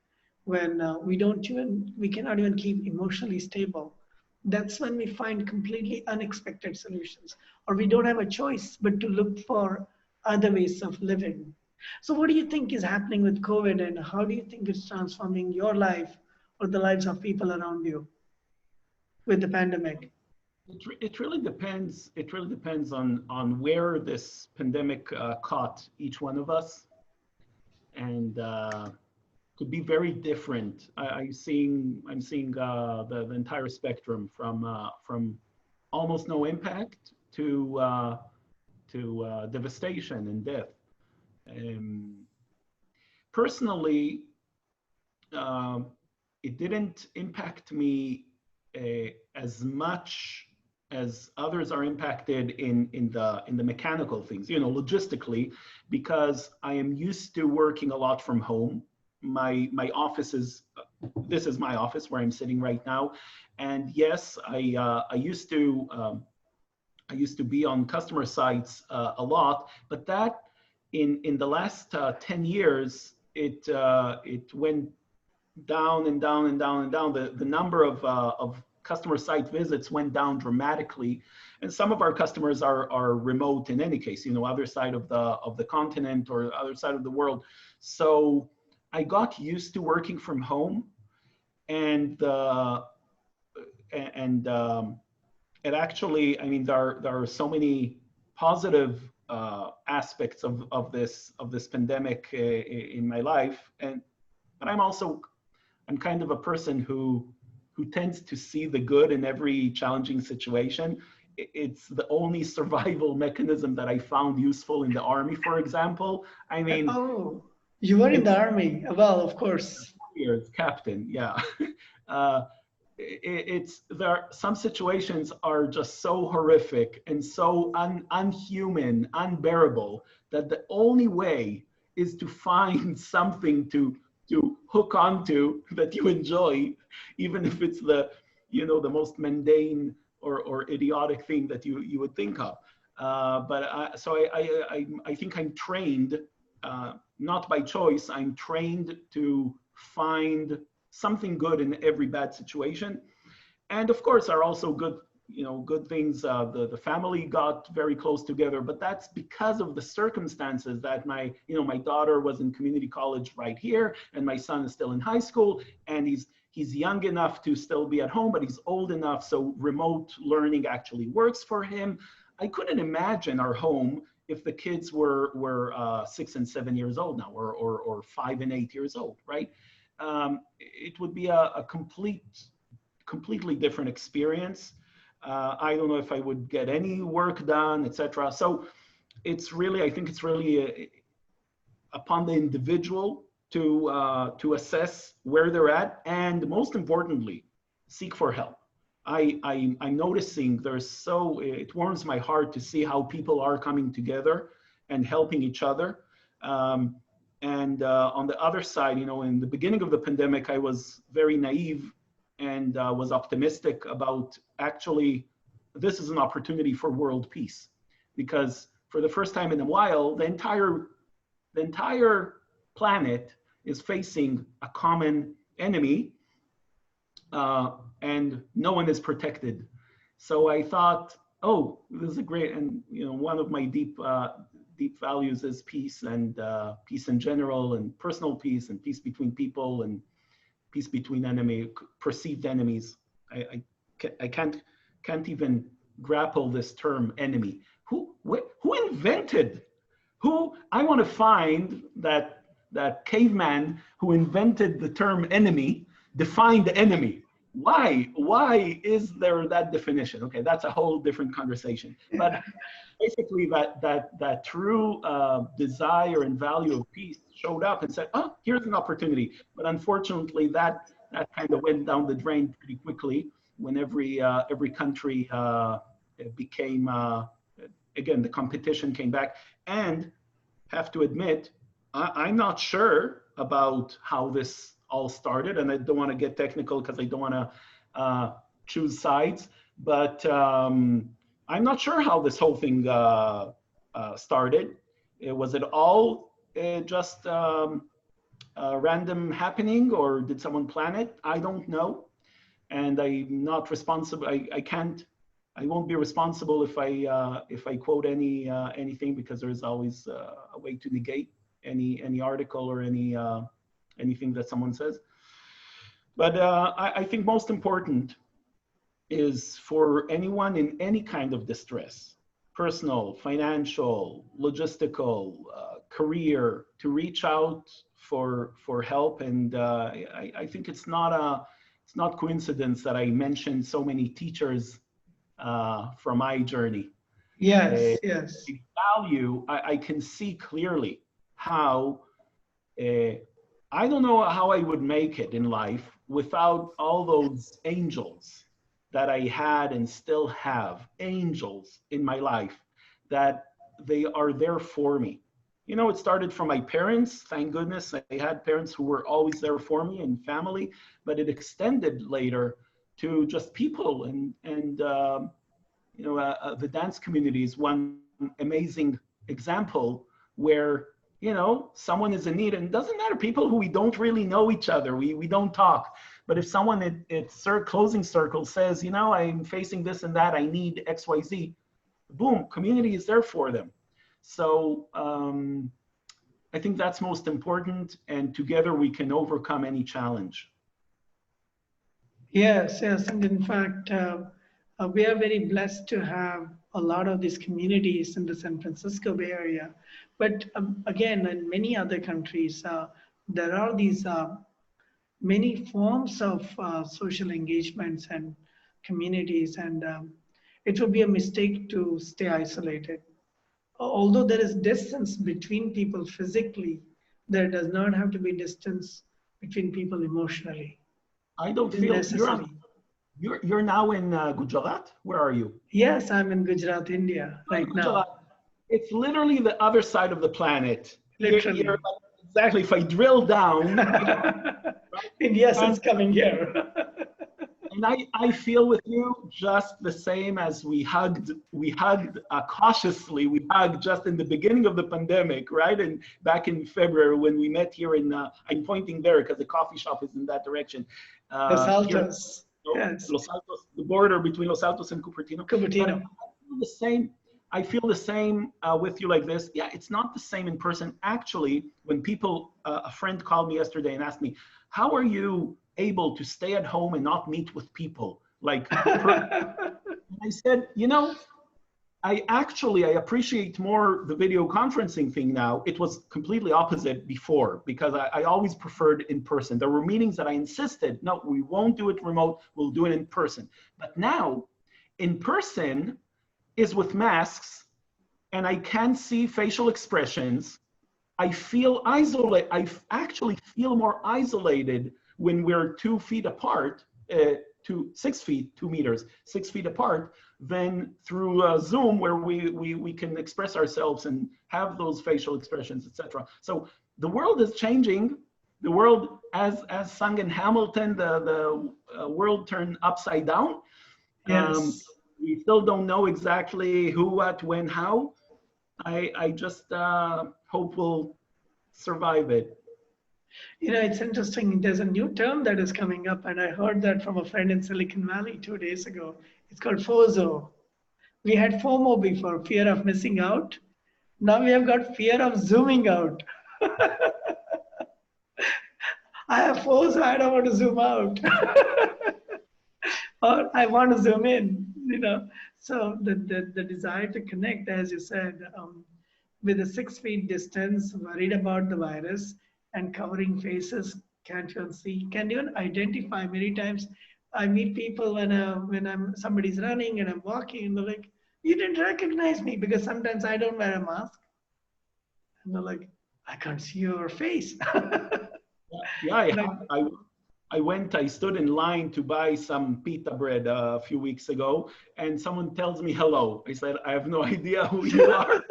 when we cannot even keep emotionally stable, that's when we find completely unexpected solutions, or we don't have a choice but to look for other ways of living. So, what do you think is happening with COVID, and how do you think it's transforming your life or the lives of people around you with the pandemic? It really depends. It really depends on where this pandemic caught each one of us, and could be very different. I'm seeing the entire spectrum from almost no impact to devastation and death. Um, Personally, um, it didn't impact me as much as others are impacted in the mechanical things, logistically, because I am used to working a lot from home. My office is this is my office where I'm sitting right now, and yes, I used to be on customer sites a lot, but that in the last 10 years, it went down and down and down and down. The number of customer site visits went down dramatically, and some of our customers are remote in any case, other side of the continent or other side of the world. So I got used to working from home, and and it actually, I mean, there are so many positive aspects of this pandemic in my life, and but I'm kind of a person who tends to see the good in every challenging situation. It's the only survival mechanism that I found useful in the army, for example. I mean, Oh, you were in it's the army. Well, of course. years, captain, yeah. uh, it's there. Some situations are just so horrific and so unhuman, unbearable, that the only way is to find something to hook onto that you enjoy, even if it's the most mundane or idiotic thing that you would think of. So I think I'm trained, not by choice. I'm trained to find something good in every bad situation. And of course, are also good things. The family got very close together, but that's because of the circumstances that my daughter was in community college right here, and my son is still in high school, and he's young enough to still be at home, but he's old enough so remote learning actually works for him. I couldn't imagine our home if the kids were 6 and 7 years old now, or 5 and 8 years old, right? It would be a completely different experience. I don't know if I would get any work done, etc. So I think it's really upon the individual to assess where they're at, and most importantly, seek for help. I'm noticing it warms my heart to see how people are coming together and helping each other. And on the other side, in the beginning of the pandemic, I was very naive and was optimistic about, actually, this is an opportunity for world peace, because for the first time in a while, the entire planet is facing a common enemy, and no one is protected. So I thought, oh, this is a great, and one of my deep values is peace, and peace in general, and personal peace, and peace between people, and peace between perceived enemies. I can't even grapple this term enemy. Who invented? I want to find that caveman who invented the term enemy, defined enemy. Why is there that definition? Okay, that's a whole different conversation. But basically, that true desire and value of peace showed up and said, "Oh, here's an opportunity." But unfortunately, that kind of went down the drain pretty quickly when every country became again, the competition came back. And have to admit, I'm not sure about how this all started, and I don't want to get technical because I don't want to choose sides, but I'm not sure how this whole thing started. Was it all just random happening, or did someone plan it? I don't know. And I'm not responsible. I won't be responsible if I quote anything, because there's always a way to negate any article or anything that someone says. But I think most important is for anyone in any kind of distress, personal, financial, logistical, career, to reach out for help. And I think it's not coincidence that I mentioned so many teachers from my journey. Yes, yes. Value, I can see clearly how I don't know how I would make it in life without all those angels that I had and still have, angels in my life, that they are there for me. You know, it started from my parents. Thank goodness I had parents who were always there for me, and family, but it extended later to just people. And you know, the dance community is one amazing example where, you know, someone is in need, and it doesn't matter, people who we don't really know each other, we don't talk. But if someone at closing circle says, you know, I'm facing this and that, I need XYZ, boom, community is there for them. So I think that's most important, and together we can overcome any challenge. Yes, yes. And in fact, we are very blessed to have a lot of these communities in the San Francisco Bay Area. But again, in many other countries, there are these many forms of social engagements and communities, and it would be a mistake to stay isolated. Although there is distance between people physically, there does not have to be distance between people emotionally. I don't It is feel necessary. you're now in Gujarat. Where are you? Yes, I'm in Gujarat, India, In right now. Gujarat. It's literally the other side of the planet. Literally. You're exactly. If I drill down, Yes, and it's coming here. and I feel with you just the same as we hugged cautiously. We hugged just in the beginning of the pandemic, right? And back in February when we met here in, I'm pointing there because the coffee shop is in that direction. Los Here, Altos. Yes. Los Altos, the border between Los Altos and Cupertino. Cupertino. I feel the same with you like this. Yeah, it's not the same in person. Actually, when people, a friend called me yesterday and asked me, how are you able to stay at home and not meet with people? Like, I said, you know, I appreciate more the video conferencing thing now. It was completely opposite before, because I always preferred in person. There were meetings that I insisted, no, we won't do it remote, we'll do it in person. But now, in person is with masks, and I can see facial expressions. I feel isolated. I actually feel more isolated when we're 2 feet apart, 6 feet, 2 meters, 6 feet apart, than through Zoom, where we can express ourselves and have those facial expressions, etc. So the world is changing. The world, as sung in Hamilton, the world turned upside down. Yes. We still don't know exactly who, what, when, how. I just hope we'll survive it. You know, it's interesting. There's a new term that is coming up, and I heard that from a friend in Silicon Valley 2 days ago. It's called FOZO. We had FOMO before, fear of missing out. Now we have got fear of zooming out. I have FOZO, I don't want to zoom out. Or I want to zoom in, you know. So the desire to connect, as you said, with a 6 feet distance, worried about the virus and covering faces, can't even see, can't even identify many times I meet people when somebody's running and I'm walking, and they're like, "You didn't recognize me," because sometimes I don't wear a mask, and they're like, "I can't see your face." Yeah, yeah. Like, I stood in line to buy some pita bread a few weeks ago, and someone tells me hello. I said, I have no idea who you are.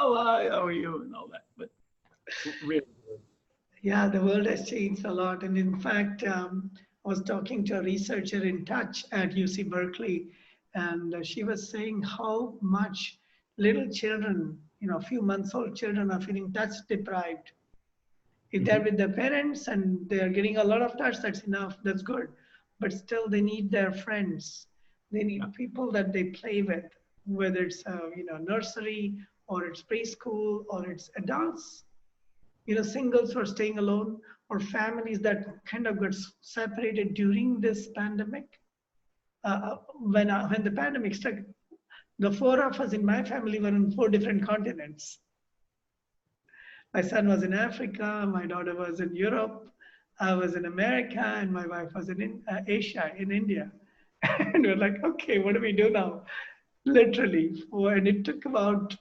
Oh, hi, how are you? And all that. But really, yeah, the world has changed a lot. And in fact, I was talking to a researcher in touch at UC Berkeley, and she was saying how much little children, a few months old children, are feeling touch deprived. If they're mhm, with their parents and they're getting a lot of touch, that's enough, that's good. But still, they need their friends. They yeah, need people that they play with, whether it's nursery or it's preschool or it's adults, singles who are staying alone, or families that kind of got separated during this pandemic. When the pandemic struck, the four of us in my family were on four different continents. My son was in Africa, my daughter was in Europe, I was in America, and my wife was in Asia, in India. And we're like, okay, what do we do now? Literally. And it took about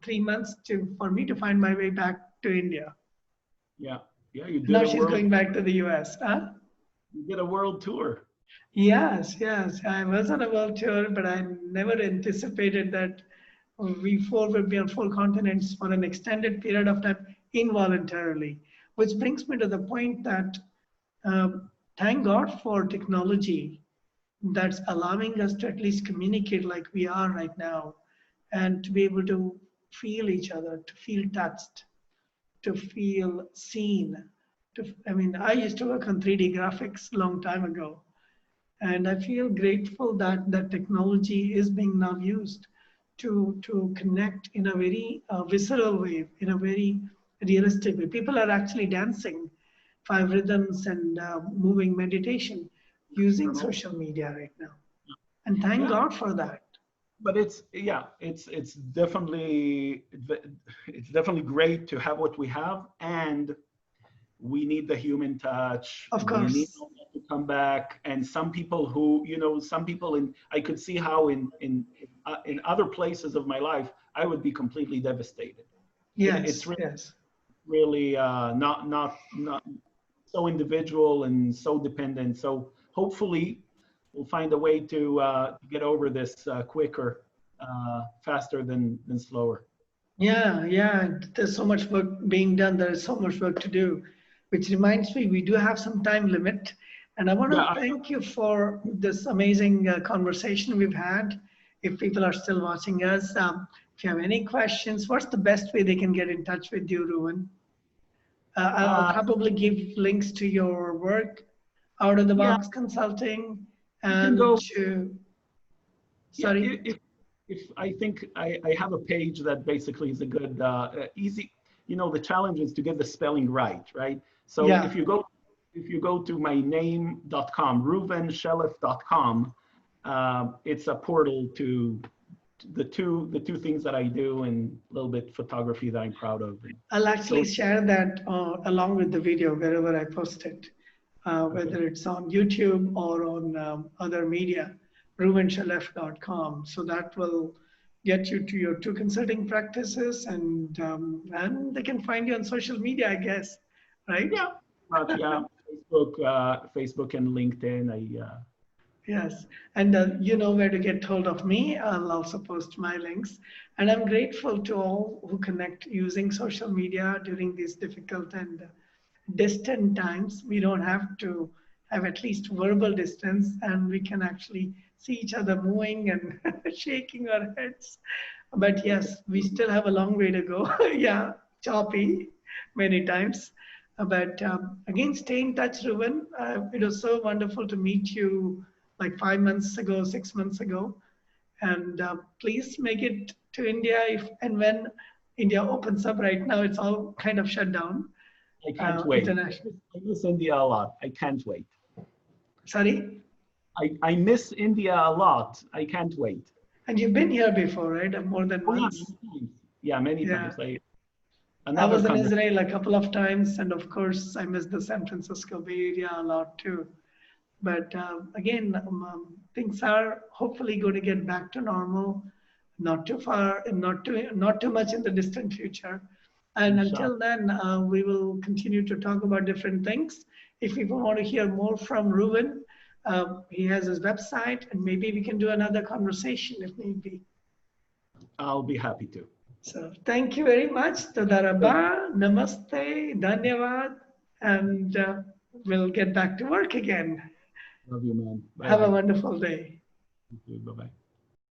3 months for me to find my way back to India. yeah, yeah. You did Now a she's world, going back to the US. Huh? you did a world tour. Yes, yes. I was on a world tour, but I never anticipated that we four would be on four continents for an extended period of time involuntarily. Which brings me to the point that thank God for technology that's allowing us to at least communicate like we are right now and to be able to feel each other, to feel touched, to feel seen. I used to work on 3D graphics a long time ago. And I feel grateful that that technology is being now used to connect in a very visceral way, in a very realistic way. People are actually dancing five rhythms and moving meditation using Remote. social media right now. And thank Yeah, God for that. but it's definitely great to have what we have, and we need the human touch. Of We need course. all that to come back. And some people who, some people I could see how in other places of my life, I would be completely devastated. It's Yes, really, yes. really not so individual and so dependent. So hopefully, we'll find a way to get over this quicker, faster than slower. Yeah, yeah. There's so much work being done. There is so much work to do, which reminds me, we do have some time limit. And I want Yeah, to thank you for this amazing conversation we've had. If people are still watching us, if you have any questions, what's the best way they can get in touch with you, Reuven? I'll uh, probably give links to your work, out of the yeah. box consulting, You can and go. to, Yeah, sorry, if I think I have a page that basically is a good easy. The challenge is to get the spelling right? So yeah. if you go to my name.com, ReuvenShelef.com, it's a portal to the two things that I do and a little bit photography that I'm proud of. And I'll actually so share that along with the video wherever I post it, okay, whether it's on YouTube or on other media, ReuvenShelef.com. So that will get you to your two consulting practices, and they can find you on social media, I guess, right? yeah, much yeah. Facebook and LinkedIn. Yes, and you know where to get hold of me. I'll also post my links. And I'm grateful to all who connect using social media during these difficult and distant times. We don't have to have at least verbal distance, and we can actually see each other moving and shaking our heads. But yes, we still have a long way to go. Yeah, choppy many times. But again, stay in touch, Ruben. It was so wonderful to meet you like 5 months ago, 6 months ago. And please make it to India if and when India opens up. Right now, it's all kind of shut down I can't wait. international. I miss India a lot. I can't wait. Sorry? I miss India a lot. I can't wait. And you've been here before, right? More than Oh yeah, once. many times. Yeah, many Yeah. times. I Another was in conversation. Israel a couple of times, and of course, I miss the San Francisco Bay Area a lot too. But again, things are hopefully going to get back to normal, not too far, and not too much in the distant future. And Inshallah. until then, we will continue to talk about different things. If you want to hear more from Reuven, he has his website, and maybe we can do another conversation if need be. I'll be happy to. So thank you very much. Toda rabba, namaste, dhanyavad, and we'll get back to work again. Love you, man. Have a Bye-bye. wonderful day. Bye-bye.